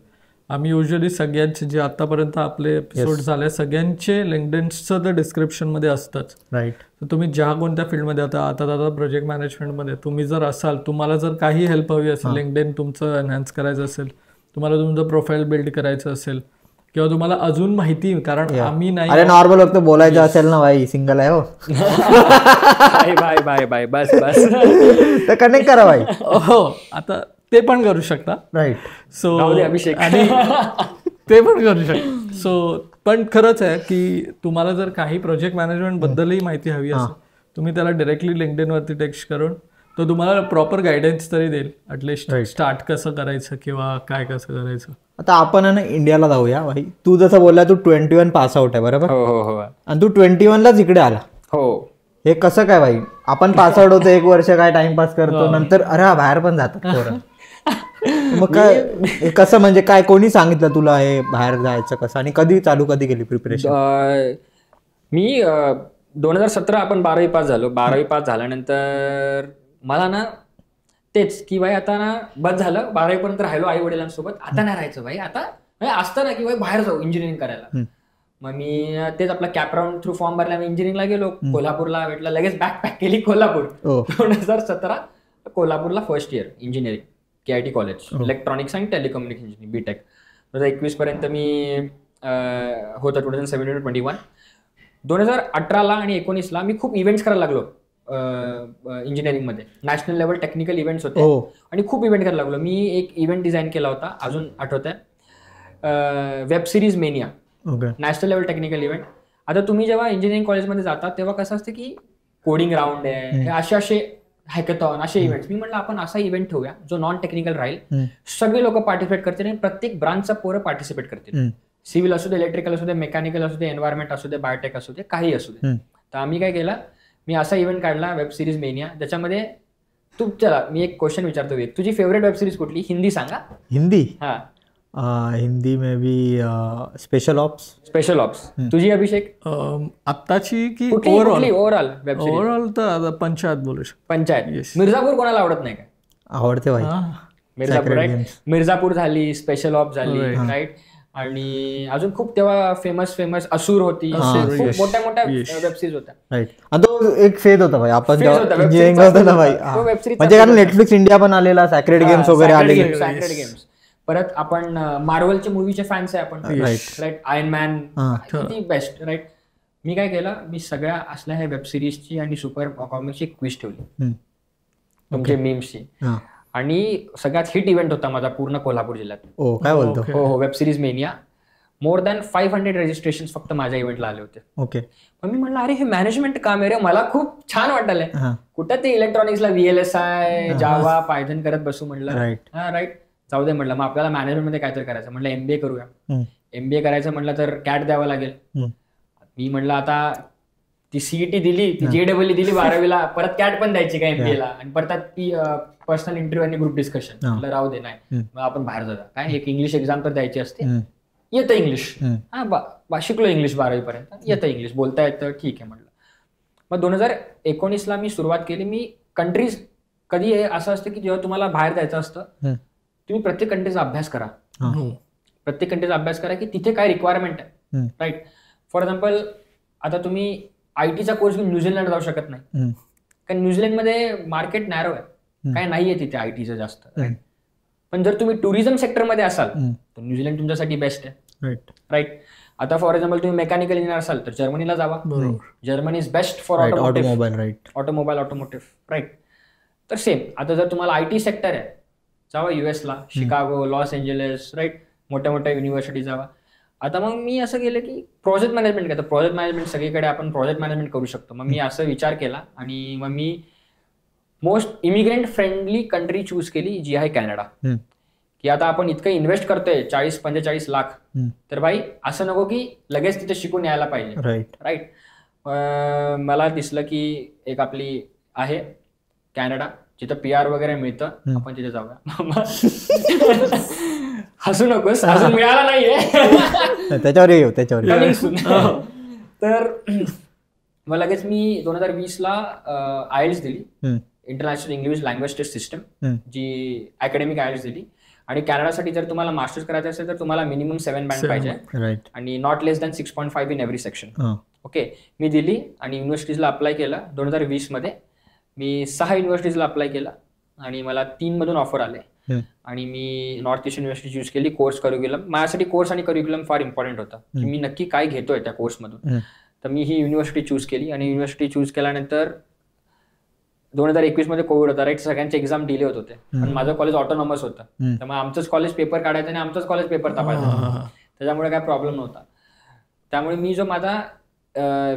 आम्ही युजली सगळ्यांचे जे आतापर्यंत आपले एपिसोड झाले सगळ्यांचे लिंक्डइनचं तर डिस्क्रिप्शन मध्ये असतंच, राईट. तर तुम्ही ज्या कोणत्या फील्डमध्ये आता दादा प्रोजेक्ट मॅनेजमेंटमध्ये तुम्ही जर असाल, तुम्हाला जर काही हेल्प हवी असेल, लिंक्डइन तुमचं एनहान्स करायचं असेल, तुम्हाला तुमचं प्रोफाईल बिल्ड करायचं असेल, किंवा तुम्हाला अजून माहिती, कारण आम्ही नाही, अरे नॉर्मल फक्त बोलायचं असेल ना भाई, सिंगल आहे हो, बाय बाय बस बस तर कनेक्ट करा भाई. हो, आता ते पण करू शकता, राईट. सो अभिषेक आणि ते पण करू शकता. सो पण खरंच आहे की तुम्हाला जर काही प्रोजेक्ट मॅनेजमेंट बद्दलही माहिती हवी असेल, तुम्ही त्याला डायरेक्टली लिंक्डइन वरती टेक्स्ट करून तो तुम्हाला प्रॉपर गायडन्स तरी देईल, ॲटलिस्ट स्टार्ट कसं करायचं किंवा काय कसं करायचं. आता आपण ना इंडियाला जाऊया भाई. तू जसं बोलला तू 21 पास आउट आहे बरोबर, आणि तू 21लाच इकडे आला. हो. हे कसं काय भाई, आपण पास आउट होतो 1 वर्ष काय टाइमपास करतो, नंतर अरे बाहेर पण जातात. मग काय कसं, म्हणजे काय कोणी सांगितलं तुला हे बाहेर जायचं कसं, आणि कधी केली प्रिपरेशन? मी 2017 आपण 12वी पास झालो. 12वी पास झाल्यानंतर मला ना तेच की भाई आता ना बस झालं, 12वी पर्यंत राहिलो आई वडिलांसोबत, आता नाही राहायचं भाई, आता असतं ना की भाई बाहेर जाऊ इंजिनिअरिंग करायला. मग मी तेच आपला कॅप राऊंड थ्रू फॉर्म भरला, मी इंजिनिअरिंगला गेलो, कोल्हापूरला भेटला, लगेच बॅक पॅक केली कोल्हापूर. 2017 कोल्हापूरला first year engineering, KIT college, electronics and telecommunication engineering, BTech. 2021 पर्यंत मी होतं, 2017 to 21. 2018ला आणि 19ला मी खूप इव्हेंट्स करायला लागलो इंजिनिअरिंगमध्ये. नॅशनल लेवल टेक्निकल इव्हेंट्स होते आणि खूप इव्हेंट करायला लागलो. मी एक इव्हेंट डिझाईन केला होता, अजून आठवत आहे, web series mania, national level technical event. आता तुम्ही जेव्हा इंजिनिअरिंग कॉलेजमध्ये जाता तेव्हा कसं असतं की कोडिंग राऊंड आहे, असे हॅकेथॉन, असे इव्हेंट्स. मी म्हटलं आपण असा इव्हेंट ठेवूया जो नॉन टेक्निकल राहील, सगळे लोक पार्टिसिपेट करतील आणि प्रत्येक ब्रांचचा पोरं पार्टिसिपेट करतील. सिव्हिल असू दे, इलेक्ट्रिकल असू दे, मेकॅनिकल असू दे, एन्व्हायरमेंट असू दे, बायोटेक असू दे, काही असू दे. तर आम्ही काय केलं, मी असा इव्हेंट काढला वेब सिरीज मेनिया, ज्याच्यामध्ये चला मी एक क्वेश्चन विचारतो, तुझी फेवरेट वेब सिरीज कुठली, हिंदी सांगा. हिंदी? हा, Hindi may be special ops. तुझी अभिषेक? आत्ताची की ओव्हरऑल वेब सिरीज? ओव्हरऑल तर पंचायत बोलू शकतो. पंचायत. मिर्झापूर कोणाला आवडत नाही का? आवडते भाई. मिर्झापूर, राईट. मिर्झापूर झाली, स्पेशल ऑप्स झाली, राईट. आणि अजून खूप तेव्हा फेमस असूर होती, खूप मोठ्या वेब सिरीज होत्या, राईट. आणि तो एक फेज होता भाई, आपण इंजिनिअरिंग होतं ना भाई, म्हणजे कारण नेटफ्लिक्स इंडिया पण आलेला, सॅक्रेड गेम्स वगैरे आले. Sacred games. परत आपण मार्वलचे मूवीचे फॅन्स आहे आपण, राईट. आयर्न मॅन किती बेस्ट, राईट. मी काय केलं, मी सगळ्या असल्या ह्या वेब सिरीजची आणि सुपर कॉमिक्सची क्विज ठेवली, तुमचे मीम्सची, आणि सगळ्यात हिट इव्हेंट होता माझा पूर्ण कोल्हापूर जिल्ह्यात. काय बोलतो? हो, web series mania. More than 500 registration फक्त माझ्या इव्हेंटला आले होते. ओके. मग मी म्हणलं अरे हे मॅनेजमेंट काम आहे रे, मला खूप छान वाटलंय. कुठं ते इलेक्ट्रॉनिक्सला VLSI, जावा, पायथन करत बसू म्हणलं. राईट, जाऊ दे म्हटलं, मग आपल्याला मॅनेजमेंटमध्ये काहीतरी करायचं म्हटलं, MBA करूया. MBA करायचं म्हटलं तर कॅट द्यावं लागेल. मी म्हटलं आता ती सीईटी दिली, ती JEE दिली 12वीला, परत कॅट पण द्यायची का MBA ला, आणि परत ती पर्सनल इंटरव्ह्यू आणि ग्रुप डिस्कशन. म्हटलं राहू दे, नाही मग आपण बाहेर जाऊया. काय एक इंग्लिश एक्झाम तर द्यायची असते, येतं इंग्लिश, हा शिकलो इंग्लिश 12वी पर्यंत, येतं इंग्लिश बोलता येतं, ठीक आहे म्हटलं. मग 2019ला मी सुरुवात केली. मी कंट्रीज, कधी असं असतं की जेव्हा तुम्हाला बाहेर जायचं असतं, तुम्ही प्रत्येक कंट्रीचा अभ्यास करा, प्रत्येक कंट्रीचा अभ्यास करा की तिथे काय रिक्वायरमेंट आहे. राईट. फॉर एक्झाम्पल, आता तुम्ही IT चा कोर्स घेऊन न्यूझीलंड जाऊ शकत नाही, कारण न्यूझीलंडमध्ये मार्केट नॅरो आहे, काय नाहीये तिथे ITचं जास्त. पण जर तुम्ही टुरिझम सेक्टरमध्ये असाल तर न्यूझीलंड तुमच्यासाठी बेस्ट आहे. राईट. आता फॉर एक्झाम्पल तुम्ही मेकॅनिकल इंजिनियर असाल तर जर्मनीला जावा. Germany is best for automotive. Right. तर सेम, आता जर तुम्हाला IT सेक्टर आहे, जावा US ला, शिकागो, लॉस एंजलिस, राईट, मोठ्या मोठ्या युनिव्हर्सिटी जावा. आता मग मी असं केलं की प्रोजेक्ट मॅनेजमेंट करतो. प्रोजेक्ट मॅनेजमेंट सगळीकडे आपण प्रोजेक्ट मॅनेजमेंट करू शकतो. मग मी असं विचार केला आणि मग मी most immigrant friendly country choose केली, जी आहे कॅनडा. की आता आपण इतकं इन्व्हेस्ट करतोय 40-45 लाख, तर भाई असं नको की लगेच तिथे शिकून यायला पाहिजे. राईट. मला दिसलं की एक आपली आहे कॅनडा, जिथं PR वगैरे मिळतं, आपण तिथे जाऊया. हसू नकोस, अजून मिळाला नाहीये, त्याच्यावर. तर मग लगेच मी 2020ला IELTS दिली, international English language test system, जी अकॅडमिक IELTS दिली. आणि कॅनडासाठी जर तुम्हाला मास्टर्स करायचं असेल तर तुम्हाला मिनिमम 7 बँड पाहिजे, आणि not less than 6.5 in every section. Okay. मी दिली आणि युनिव्हर्सिटीजला अप्लाय केला. 2020 मध्ये मी 6 युनिव्हर्सिटीजला अप्लाय केला आणि मला 3 मधून ऑफर आले. आणि मी नॉर्थ ईस्ट युनिव्हर्सिटी चूज केली. कोर्स करिक्युलम, माझ्यासाठी कोर्स आणि करिक्युलम फार इम्पॉर्टंट होता की मी नक्की काय घेतोय त्या कोर्समधून. तर मी ही युनिव्हर्सिटी चूज केली. आणि युनिव्हर्सिटी चूज केल्यानंतर 2021 मध्ये कोविड होता, राईट. सगळ्यांचे एक्झाम डिले होत होते, पण माझं कॉलेज ऑटोनॉमस होतं, त्यामुळे आमचंच कॉलेज पेपर काढायचं आणि आमचंच कॉलेज पेपर तपासायचं, त्याच्यामुळे काय प्रॉब्लेम नव्हता. त्यामुळे मी जो माझा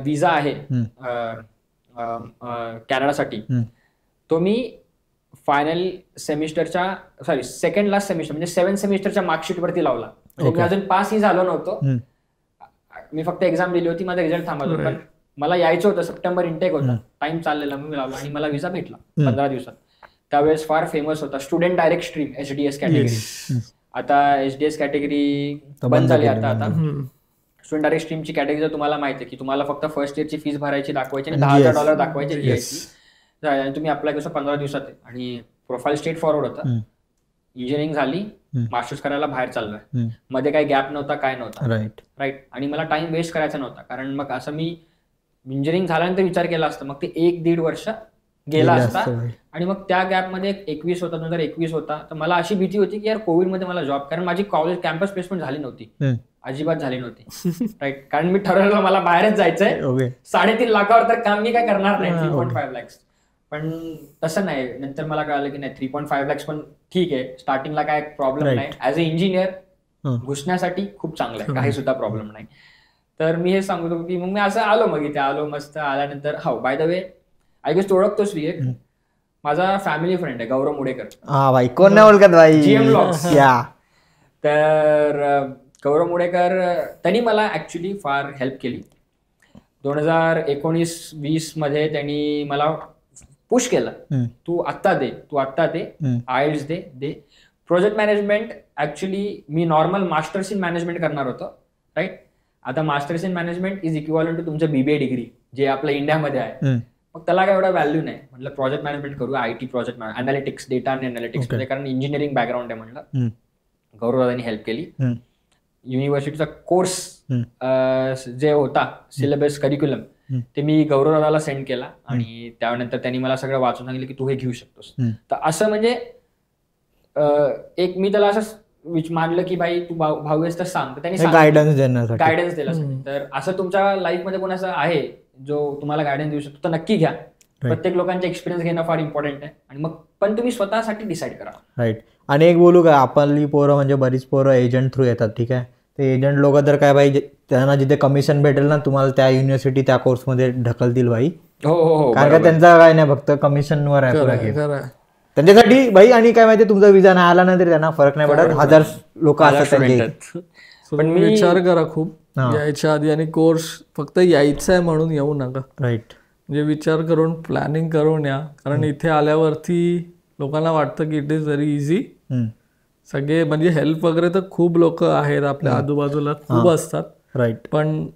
विजा आहे कॅनडासाठी, तो मी फायनल सेमिस्टरच्या सेकंड लास्ट सेमिस्टर म्हणजे 7th सेमिस्टरच्या मार्कशीट वरती लावला. मी अजून पासही झालो नव्हतो, मी फक्त एक्झाम दिली होती, माझा रिझल्ट थांबत होता. पण मला यायचं होतं, सप्टेंबर इंटेक होता, टाइम चाललेला, मी लावला आणि मला विजा भेटला 15 दिवसात. त्यावेळेस फार फेमस होता student direct stream, SDS category. आता SDS कॅटेगरी बंद झाली. आता स्टुडंट डायरेक्ट स्ट्रीमची कॅटेगरी तुम्हाला माहिती आहे की तुम्हाला फक्त फर्स्ट इयरची फीस भरायची, दाखवायची आणि $10,000 दाखवायचे GST, आणि तुम्ही अप्लाय करतो 15 दिवसात. आणि प्रोफाईल स्ट्रेट फॉरवर्ड होता. इंजिनिअरिंग झाली, मास्टर्स करायला बाहेर चाललोय, मध्ये काही गॅप नव्हता, काय नव्हता. राईट. आणि मला टाइम वेस्ट करायचा नव्हता, कारण मग असं मी इंजिनिअरिंग झाल्यानंतर विचार केला असता, मग ते 1-1.5 वर्ष गेला असता. आणि मग त्या गॅपमध्ये 2021 होता, तर मला अशी भीती होती की यार कोविडमध्ये मला जॉब, कारण माझी कॉलेज कॅम्पस प्लेसमेंट झाली नव्हती, अजिबात झाली नव्हती. राईट. कारण मी ठरवलं मला बाहेरच जायचंय, 3.5 लाखावर तर काम मी काय करणार नाही, 3.5 lakhs. पण तसं नाही. नंतर मला कळालं की नाही, 3.5 lakhs पण ठीक आहे, स्टार्टिंगला काय प्रॉब्लेम नाही. ऍज अ इंजिनियर घुसण्यासाठी खूप चांगलं आहे, काही सुद्धा प्रॉब्लेम नाही. तर मी हे सांगतो की मग मी असं आलो, मग इथे आलो, मस्त आल्यानंतर हो by the way I guess ओळखतोस विवेक, माझा फॅमिली फ्रेंड आहे गौरव मुडेकर. कोण नाही ओळखत भाई, GM Vlogs. तर गौरव मुडेकर त्यांनी मला ऍक्च्युली फार हेल्प केली. 2019-20 मध्ये त्यांनी मला पुश केलं, तू आत्ता दे, IELTS दे. प्रोजेक्ट मॅनेजमेंट ऍक्च्युली मी नॉर्मल मास्टर्स इन मॅनेजमेंट करणार होतो, राईट. आता masters in management is equivalent to तुमचं BBA डिग्री, जे आपल्या इंडियामध्ये आहे. मग त्याला काय एवढा व्हॅल्यू नाही. म्हटलं प्रोजेक्ट मॅनेजमेंट करू, IT प्रोजेक्ट अनालिटिक्स, डेटा आणि अनालिटिक्स मध्ये, कारण इंजिनिअरिंग बॅकग्राऊंड आहे. म्हटलं गौरवदादांनी हेल्प केली. युनिव्हर्सिटीचा कोर्स जे होता सिलेबस करिक्युलम, ते मी गौरवदादाला सेंड केला आणि त्यानंतर त्यांनी मला सगळं वाचून सांगितलं की तू हे घेऊ शकतोस. तर असं म्हणजे एक मी त्याला असं मानलं की भाई तू भाऊ आहेस तर सांग, तर त्यांनी गायडन्स दिला. तर असं तुमच्या लाईफमध्ये कोण असं आहे जो तुम्हाला गायडन्स देऊ शकतो तर नक्की घ्या. प्रत्येक लोकांचे एक्सपिरियन्स घेणं फार इम्पॉर्टंट आहे. आणि मग पण तुम्ही स्वतःसाठी डिसाईड करा. राईट. आणि एक बोलू का, आपली पोरं म्हणजे बरीच पोरं एजंट थ्रू येतात, ठीक आहे. ते एजंट लोक तर काय भाई, त्यांना जिथे कमिशन भेटेल ना, तुम्हाला त्या युनिव्हर्सिटी त्या कोर्समध्ये ढकलतील भाई. हो. कारण का त्यांचा काय नाही, फक्त कमिशनवर आहे त्यांच्यासाठी भाई. आणि काय माहिती, तुमचा विजा नाही आला ना तरी त्यांना फरक नाही पडत, 1000 लोक असतात त्यांचे. पण मी विचार करा खूप यायच्या आधी, आणि कोर्स फक्त यायचा आहे म्हणून येऊ नका. राईट. म्हणजे विचार करून प्लॅनिंग करून या, कारण इथे आल्यावरती लोकांना वाटतं की इट इज व्हेरी इझी. सगळे म्हणजे हेल्प वगैरे तर खूप लोक आहेत आपल्या आजूबाजूला, खूप असतात. राईट. पण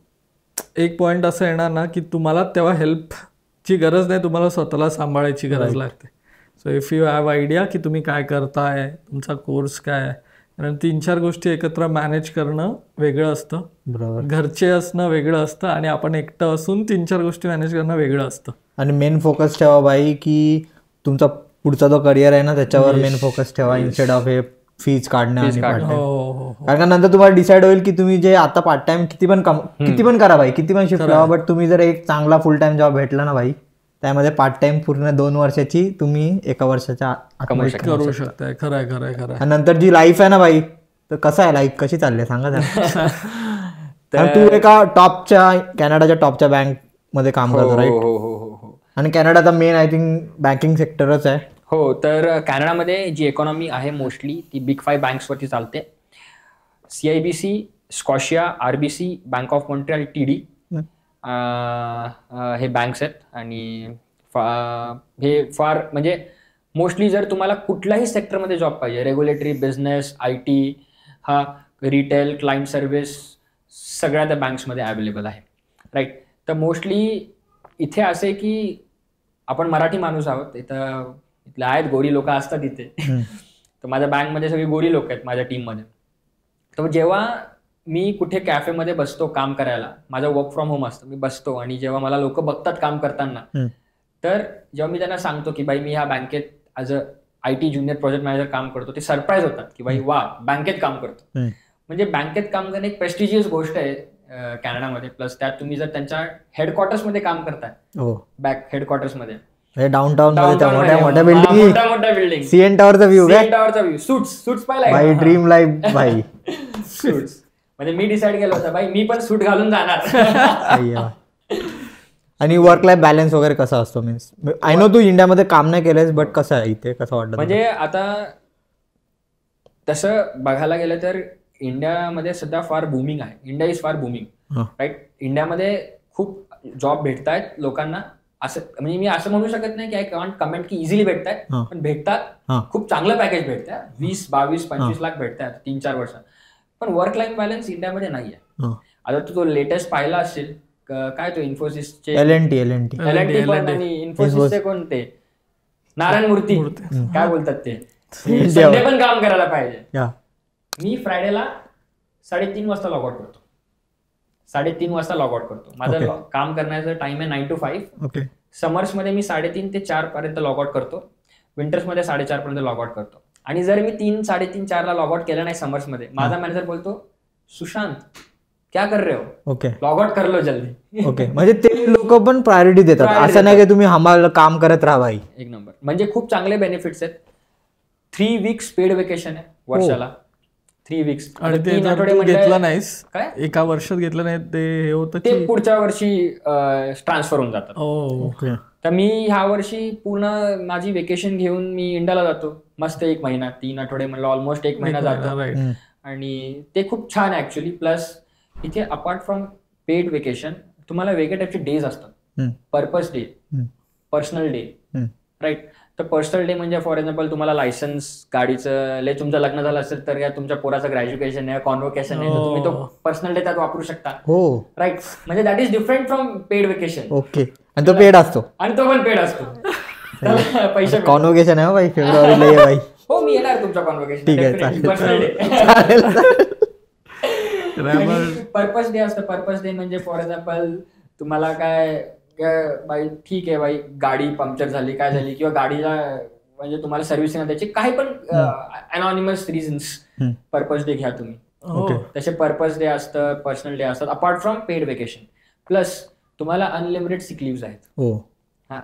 एक पॉइंट असं येणार ना की तुम्हाला तेव्हा हेल्पची गरज नाही, तुम्हाला स्वतःला सांभाळायची गरज लागते. So if you have idea की तुम्ही काय करताय, तुमचा कोर्स काय आहे, कारण 3-4 गोष्टी एकत्र मॅनेज करणं वेगळं असतं. बरोबर. घरचे असणं वेगळं असतं आणि आपण एकटं असून 3-4 गोष्टी मॅनेज करणं वेगळं असतं. आणि मेन फोकस ठेवा बाई की तुमचा पुढचा जो करिअर आहे ना त्याच्यावर मेन फोकस ठेवा, इन्स्टेड ऑफ हे फीज काढणं आणि पार्ट टाइम. कारण नंतर तुम्हाला डिसाईड होईल की तुम्ही जे आता पार्ट टाइम किती पण करा भाई, किती पण शिफ्ट करा, बट तुम्ही जर एक चांगला फुल टाइम जॉब भेटला ना भाई, त्यामध्ये पार्ट टाइम पूर्ण 2 वर्षाची तुम्ही 1 वर्षाच्या करू शकताय. खरंय खरंय खरंय. आणि नंतर जी लाईफ आहे ना भाई, तर कसं आहे लाईफ, कशी चालली सांगा जरा. तू एका टॉपच्या कॅनडाच्या टॉपच्या बँक मध्ये काम करतो, राईट? आणि कॅनडाचा मेन आय थिंक बँकिंग सेक्टरच आहे. हो, तर कॅनडामध्ये जी इकॉनॉमी आहे मोस्टली ती बिग 5 बँक्सवरती चालते. CIBC, Scotia, RBC, bank of Montreal, TD हे बँक्स आहेत. आणि हे फार म्हणजे मोस्टली जर तुम्हाला कुठल्याही सेक्टरमध्ये जॉब पाहिजे, रेग्युलेटरी, बिझनेस, IT, हा रिटेल, क्लायंट सर्व्हिस, सगळ्या त्या बँक्समध्ये अवेलेबल आहे, राईट? तर मोस्टली इथे असे की आपण मराठी माणूस आहोत, इथले आहेत गोरी लोक असतात इथे. तर माझ्या बँकमध्ये सगळी गोरी लोक आहेत माझ्या टीममध्ये. तर जेव्हा मी कुठे कॅफेमध्ये बसतो काम करायला, माझं वर्क फ्रॉम होम असतं, मी बसतो आणि जेव्हा मला लोक बघतात काम करताना, तर जेव्हा मी त्यांना सांगतो की बाई मी ह्या बँकेत as a IT junior project manager काम करतो, ते सरप्राईज होतात की बाई वा, बँकेत काम करतो. म्हणजे बँकेत काम करणं एक प्रेस्टिजियस गोष्ट आहे कॅनडामध्ये. प्लस त्यात तुम्ही जर त्यांच्या हेडक्वार्टर्समध्ये काम करताय, बॅक हेडक्वार्टर्समध्ये डाऊनटाऊन मोठ्या बिल्डिंग, CN टॉवरचा व्ह्यू, सूट्स पाहिलाय भाई, ड्रीम लाईफ भाई. सूट्स म्हणजे मी डिसाईड केलं होतं बाई मी पण सूट घालून जाणार. आणि वर्क लाईफ बॅलन्स वगैरे कसा असतो? मीन्स आय नो तू इंडियामध्ये काम नाही केलंयस, बट कसं आहे इथे, कसं वाटतं? म्हणजे आता तसं बघायला गेलं तर इंडियामध्ये सध्या फार बुमिंग आहे. इंडिया इज फार बुमिंग, राईट? इंडियामध्ये खूप जॉब भेटतायत लोकांना. असं म्हणजे मी असं म्हणू शकत नाही की आय कॉन्ट कमेंट की इझिली भेटतायत, पण भेटतात. खूप चांगलं पॅकेज भेटतात, 20, 22, 25 लाख भेटतात 3-4 वर्षात. पण वर्क लाईफ बॅलन्स इंडियामध्ये नाही आहे. आता तू तो लेटेस्ट पाहिला असेल काय, तो इन्फोसिसचे LNT पण, आणि इन्फोसिसचे कोणते नारायण मूर्ती काय बोलतात ते, संडे पण काम करायला पाहिजे. मी फ्रायडेला 3:30 वाजता लॉग आउट करतो. 3:30 वाजता लॉग आउट करतो. माझं काम करण्याचा टाइम आहे 9 to 5. समर्समध्ये मी 3:30 ते 4 पर्यंत लॉग आउट करतो. विंटर्समध्ये 4:30 पर्यंत लॉग आउट करतो. आणि जर मी 3, 3:30, 4ला लॉग आउट केलं नाही समर्समध्ये, माझा मॅनेजर बोलतो सुशांत क्या कर रहे हो, लॉग आउट कर लो जल्दी. म्हणजे ते लोक पण प्रायोरिटी देतात, असं नाही की तुम्ही आम्हाला काम करत राहा भाई. एक नंबर. म्हणजे खूप चांगले बेनिफिट्स आहेत. 3 weeks पेड वेकेशन आहे वर्षाला. 3 weeks. आणि ते घेतलं नाहीस काय, एका वर्षात घेतलं नाही ते हे होतं ते पुढच्या वर्षी ट्रान्सफर होऊन जातात. तर मी ह्या वर्षी पूर्ण माझी वेकेशन घेऊन मी इंडियाला जातो. मस्त 1 महिना, 3 आठवडे म्हणलं, ऑलमोस्ट 1 महिना जातो. आणि ते खूप छान आहे ऍक्च्युली. प्लस इथे अपार्ट फ्रॉम पेड वेकेशन तुम्हाला वेगळ्या टाईपचे डेज असतात. Purpose day, personal day, right? तर पर्सनल डे म्हणजे फॉर एक्झाम्पल तुम्हाला लायसन्स गाडीचं, तुमचं लग्न झालं असेल तर या तुमच्या पोराचं ग्रॅज्युकेशन आहे, कॉन्व्होकेशन आहे, तर तुम्ही तो पर्सनल डे त्यात वापरू शकता, राईट? म्हणजे that is different from paid vacation. आणि तो पेड असतो, आणि तो पण पेड असतो. पैसे कॉन्व्होकेशन आहे भाई, फेब्रुवारीला भाई. हो, मी येणार तुमच्या कॉन्व्होकेशन. ठीक आहे, पर्सनल डे. पर्पज डे असतं. पर्पज डे म्हणजे फॉर एक्झाम्पल तुम्हाला काय बाई, ठीक आहे बाई, गाडी पंक्चर झाली, काय झाली, किंवा गाडीला म्हणजे तुम्हाला सर्व्हिसिंग द्यायची, काही पण अनॉनिमस रिझन्स, पर्पज डे घ्या तुम्ही. तसे पर्पज डे असतं, पर्सनल डे असतात apart from paid vacation. Plus तुम्हाला अनलिमिटेड सिक लिव्ह आहेत. हा,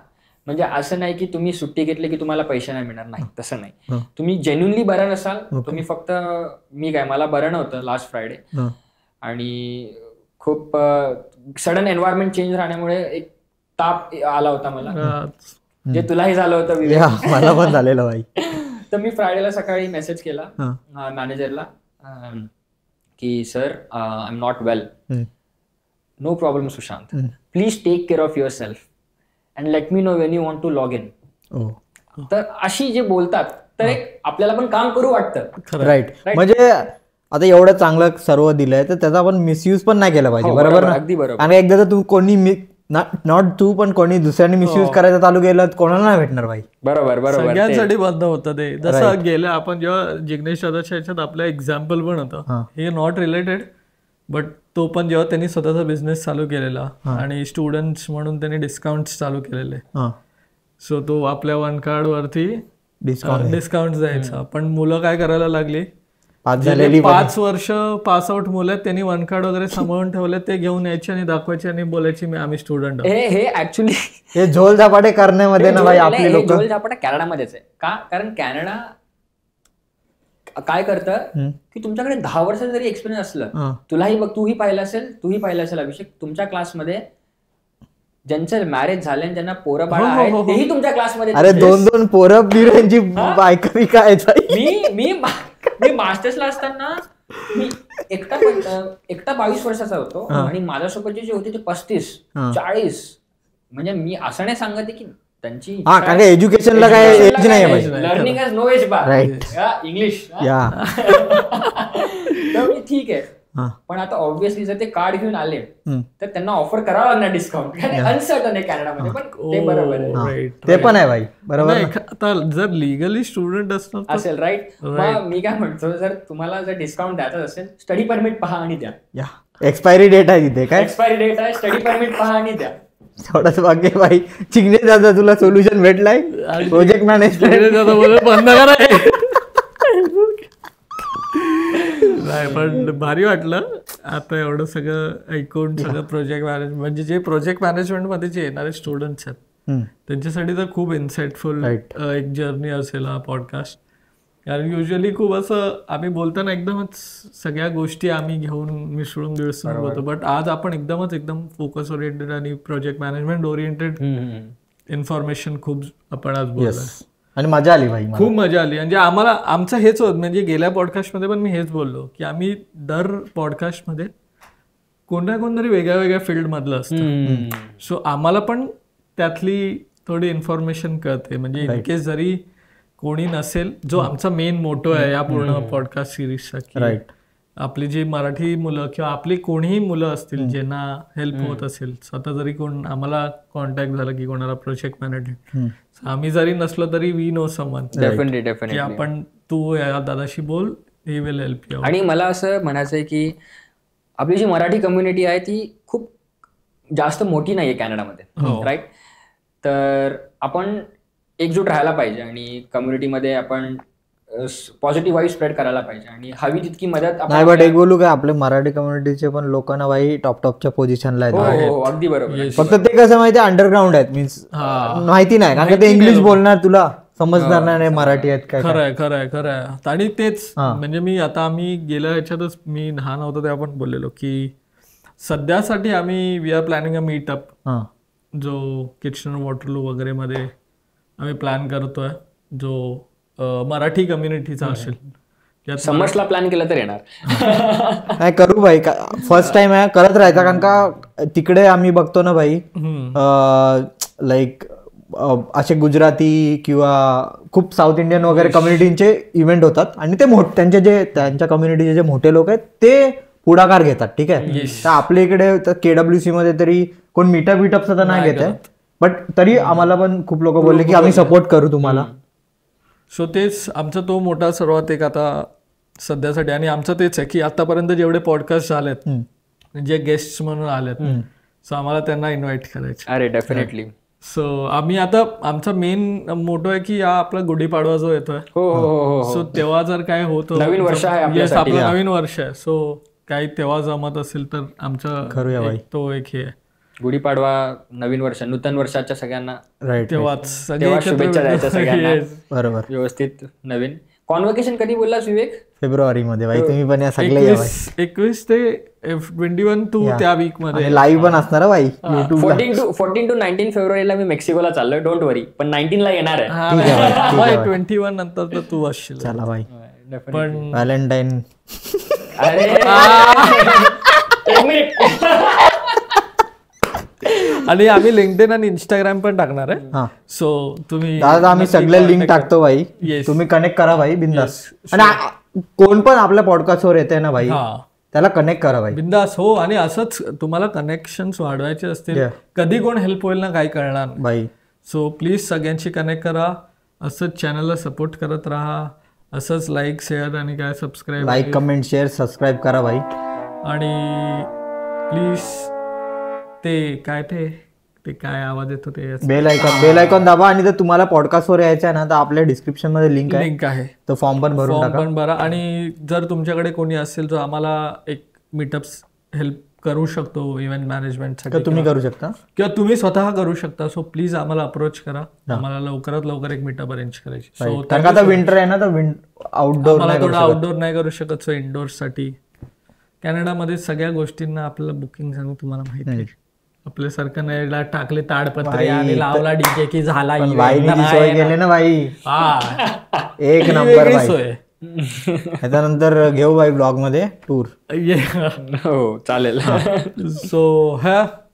म्हणजे असं नाही की तुम्ही सुट्टी घेतली की तुम्हाला पैसे नाही मिळणार, नाही, तसं नाही. तुम्ही जेन्युनली बरं नसाल, तुम्ही फक्त, मी काय, मला बरं नव्हतं लास्ट फ्रायडे, आणि खूप सडन एन्व्हायरमेंट चेंज राहण्यामुळे एक ताप आला होता मला, जे तुलाही झालं होतं. मला पण झालेलं भाई. तर मी फ्रायडेला सकाळी मेसेज केला मॅनेजरला की sir I am not well. No problem Sushant, please take care of your self and let me know when you want to log in. तर अशी जे बोलतात तर एक आपल्याला पण काम करू वाटतं. राईट. म्हणजे आता एवढं चांगलं सर्व दिलंय तर त्याचा आपण मिसयूज पण नाही केला पाहिजे. बरोबर ना? अगदी बरोबर. आणि एकदा तर तू कोणी नॉट तू पण कोणी दुसऱ्याने मिसयूज करायचं चालू केलं कोणाला नाही भेटणार भाई. बरोबर बरोबर. सगळ्यांसाठी बंद होतं ते. जसं गेलं आपण जेव्हा जिग्नेश दादाच्या ह्याच्यात आपलं एक्झाम्पल पण होतं, हे नॉट रिलेटेड बट तो पण जेव्हा त्यांनी स्वतःचा बिझनेस चालू केलेला आणि स्टुडंट्स म्हणून त्यांनी डिस्काउंट चालू केलेले, सो तो आपल्या वन कार्ड वरती डिस्काउंट द्यायचा. पण मुलं काय करायला लागली, 5 वर्ष पास आउट मुलं आहेत त्यांनी वन कार्ड वगैरे सांभाळून ठेवले, ते घेऊन यायचे आणि दाखवायचे आणि बोलायची आम्ही स्टुडंट. हे ऍक्च्युली हे झोल झापाटे करण्यामध्ये ना भाई आपले लोक. झोल झापाटे कॅनडामध्येच आहे का, कारण कॅनडा काय करतं की तुमच्याकडे 10 वर्षाचा जरी एक्सपिरियन्स असलं, तूही पाहिलं असेल अभिषेक, तुमच्या क्लासमध्ये ज्यांचं मॅरेज झाले ज्यांना पोरं बाळा आहेत तेही तुमच्या क्लासमध्ये. अरे 2-2 पोरं बिरांची बायका काय. मी मास्टर्सला असताना मी एकटा 22 वर्षाचा होतो आणि माझ्यासोबत जे होते ते 35-40. म्हणजे मी असं नाही सांगते की त्यांची एज्युकेशनला काय एज नाही, learning has no age bar, English. ठीक आहे, पण आता ऑब्व्हियसली जर ते कार्ड घेऊन आले तर त्यांना ऑफर करावं लागणार डिस्काउंट. अनसर्टन आहे कॅनडामध्ये, पण ते बरोबर आहे. ते पण आहे भाई, बरोबर. आता जर लिगली स्टुडंट असेल, राईट, मी काय म्हणतो, जर तुम्हाला जर डिस्काउंट द्यायचं असेल स्टडी परमिट पहा आणि द्या. एक्सपायरी डेट आहे तिथे, काय एक्सपायरी डेट आहे, स्टडी परमिट पहा आणि द्या. थोडंच बाकी भाई. चिग्नेश दादा तुला सोल्युशन भेटलाय, प्रोजेक्ट मॅनेजमेंट बंद करा. नाही पण भारी वाटलं आता एवढं सगळं ऐकून. सगळं प्रोजेक्ट मॅनेजमेंट म्हणजे जे प्रोजेक्ट मॅनेजमेंट मध्ये जे येणारे स्टुडंट्स आहेत त्यांच्यासाठी तर खूप इन्साइटफुल एक जर्नी असेल हा पॉडकास्ट. कारण युजली खूप असं आम्ही बोलताना एकदमच सगळ्या गोष्टी आम्ही घेऊन मिसळून बोलतो, बट आज आपण एकदम फोकस ओरिएंटेड आणि प्रोजेक्ट मॅनेजमेंट ओरिएंटेड इन्फॉर्मेशन खूप आपण आज बोललो आणि मजा आली भाई, खूप मजा आली. म्हणजे आम्हाला आमचं हेच होत, म्हणजे गेल्या पॉडकास्टमध्ये पण मी हेच बोललो की आम्ही दर पॉडकास्टमध्ये कोणतरी वेगळ्या फील्ड मधलं असतं. सो आम्हाला पण त्यातली थोडी इन्फॉर्मेशन कळते. म्हणजे इन केस जरी कोणी नसेल, जो आमचा मेन मोटो आहे या पूर्ण पॉडकास्ट सिरीजचा, की आपली जी मराठी मुलं किंवा आपली कोणीही मुलं असतील ज्यांना हेल्प होत असेल, स्वतः जरी कोण आम्हाला कॉन्टॅक्ट झाला की कोणाला प्रोजेक्ट मॅनेजमेंट, आम्ही जरी नसलो तरी वी नो समवन की आपण तू या दादाशी बोल, ही विल हेल्प यू. आणि मला असं म्हणायचं आहे की आपली जी मराठी कम्युनिटी आहे ती खूप जास्त मोठी नाही आहे कॅनडामध्ये, राईट. तर आपण एकजूट राहायला पाहिजे आणि कम्युनिटीमध्ये आपण पॉझिटिव्ह वाईब स्प्रेड करायला पाहिजे आणि हवी तितकी मदत. नाही बट एक बोलू का, आपले मराठी कम्युनिटीचे पण लोकांना बाई टॉपच्या पोझिशनला आहेत. अगदी बरोबर. फक्त ते कसं माहिती अंडरग्राऊंड आहेत, मीन्स माहिती नाही, कारण ते इंग्लिश बोलणार तुला समजणार नाही मराठी आहेत काय. खरंय. आणि तेच म्हणजे मी आता आम्ही गेल्या ह्याच्यातच मी लहान होतो तेव्हा पण बोललेलो की सध्यासाठी आम्ही we are planning a meetup, जो किचनर वॉटरलू वगैरे मध्ये आम्ही प्लॅन करतोय, जो मराठी कम्युनिटीचा असेल. समर्सला प्लॅन केला तर येणार नाही करू भाई, फर्स्ट टाइम आहे, करत राहायचा. कारण का तिकडे आम्ही बघतो ना भाई, लाईक असे गुजराती किंवा खूप साऊथ इंडियन वगैरे कम्युनिटीचे इव्हेंट होतात आणि ते त्यांच्या कम्युनिटीचे जे मोठे लोक आहेत ते पुढाकार घेतात, ठीक आहे. तर आपल्या इकडे KWC मध्ये तरी कोण मीटअप तर नाही घेत आहे, बट तरी आम्हाला पण खूप लोक बोलले की आम्ही सपोर्ट करू तुम्हाला. सो तेच आमचा तो मोठा सर्वात एक आता सध्यासाठी. आणि आमचं तेच आहे की आतापर्यंत जेवढे पॉडकास्ट झालेत, जे गेस्ट म्हणून आलेत, सो आम्हाला त्यांना इन्व्हाइट करायचे. अरे डेफिनेटली. सो आम्ही आता आमचा मेन मोटो आहे की हा आपला गुढीपाडवा जो येतोय, सो तेव्हा जर काय होतं, नवीन वर्ष आहे आपलं, नवीन वर्ष आहे, सो काही तेव्हा जमत असेल तर आमचं तो एक हे गुढीपाडवा, नवीन वर्ष, नूतन वर्षाच्या सगळ्यांना तेव्हाच शुभेच्छा द्यायच्या सगळ्यांना. बरोबर, व्यवस्थित. नवीन कॉन्व्होकेशन कधी बोललास विवेक? फेब्रुवारीमध्ये भाई, तुम्ही पण या सगळे 21 ते 21 टू त्या वीक मध्ये लाईव्ह पण असणार भाई. 14 to 19 फेब्रुवारीला मी मेक्सिकोला चाललोय, डोंट वरी, पण 19 ला येणार आहे. 21 नंतर तर तू असशील. चला भाई, पण व्हॅलेंटाईन आणि आम्ही लिंक्डइन आणि इंस्टाग्राम पण टाकणार आहे. सो तुम्ही दादा आम्ही सगळे लिंक टाकतो भाई, तुम्ही कनेक्ट करा भाई बिंदास. आणि कोण पण आपल्या पॉडकास्टवर येते ना भाई, त्याला कनेक्ट करा भाई बिंदास. हो, आणि असंच तुम्हाला कनेक्शन वाढवायचे असतील, कधी कोण हेल्प होईल ना काही कळणार भाई. सो प्लीज सगळ्यांशी कनेक्ट करा, असंच चॅनलला सपोर्ट करत राहा, असंच लाईक शेअर आणि काय subscribe, like comment share subscribe करा भाई. आणि प्लीज ते काय आवाज येतो ते बेल आयकॉन दाबा. आणि जर तुम्हाला पॉडकास्टवर यायचं आहे ना तर आपल्या डिस्क्रिप्शन मध्ये लिंक आहे, तो फॉर्म पण भरा. आणि जर तुमच्याकडे कोणी असेल जो आम्हाला एक मीटअप्स हेल्प करू शकतो इव्हेंट मॅनेजमेंटसाठी, तुम्ही करू शकता किंवा तुम्ही स्वतः करू शकता, सो प्लीज आम्हाला अप्रोच करा. आम्हाला लवकरात लवकर एक मीटअप अरेंज करायची. सो आता विंटर आहे ना तर आउटडोर नाही करू शकत, सो इनडोअर साठी कॅनडामध्ये सगळ्या गोष्टींना आपल्याला बुकिंग सांगू, तुम्हाला माहिती आहे. आपल्यासारखं नाही टाकले ताडपत्री आणि लावला डीजे की झाला सोय केली ना भाई, एक नंबर सोय. त्याच्यानंतर घेऊ भाई ब्लॉग मध्ये टूर. हो चालेल. सो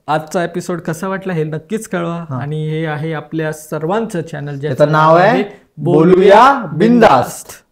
आजचा एपिसोड कसा वाटला हे नक्कीच कळवा. आणि हे आहे आपल्या सर्वांचं चॅनल ज्याचं नाव आहे बोलूया बिंदास्त.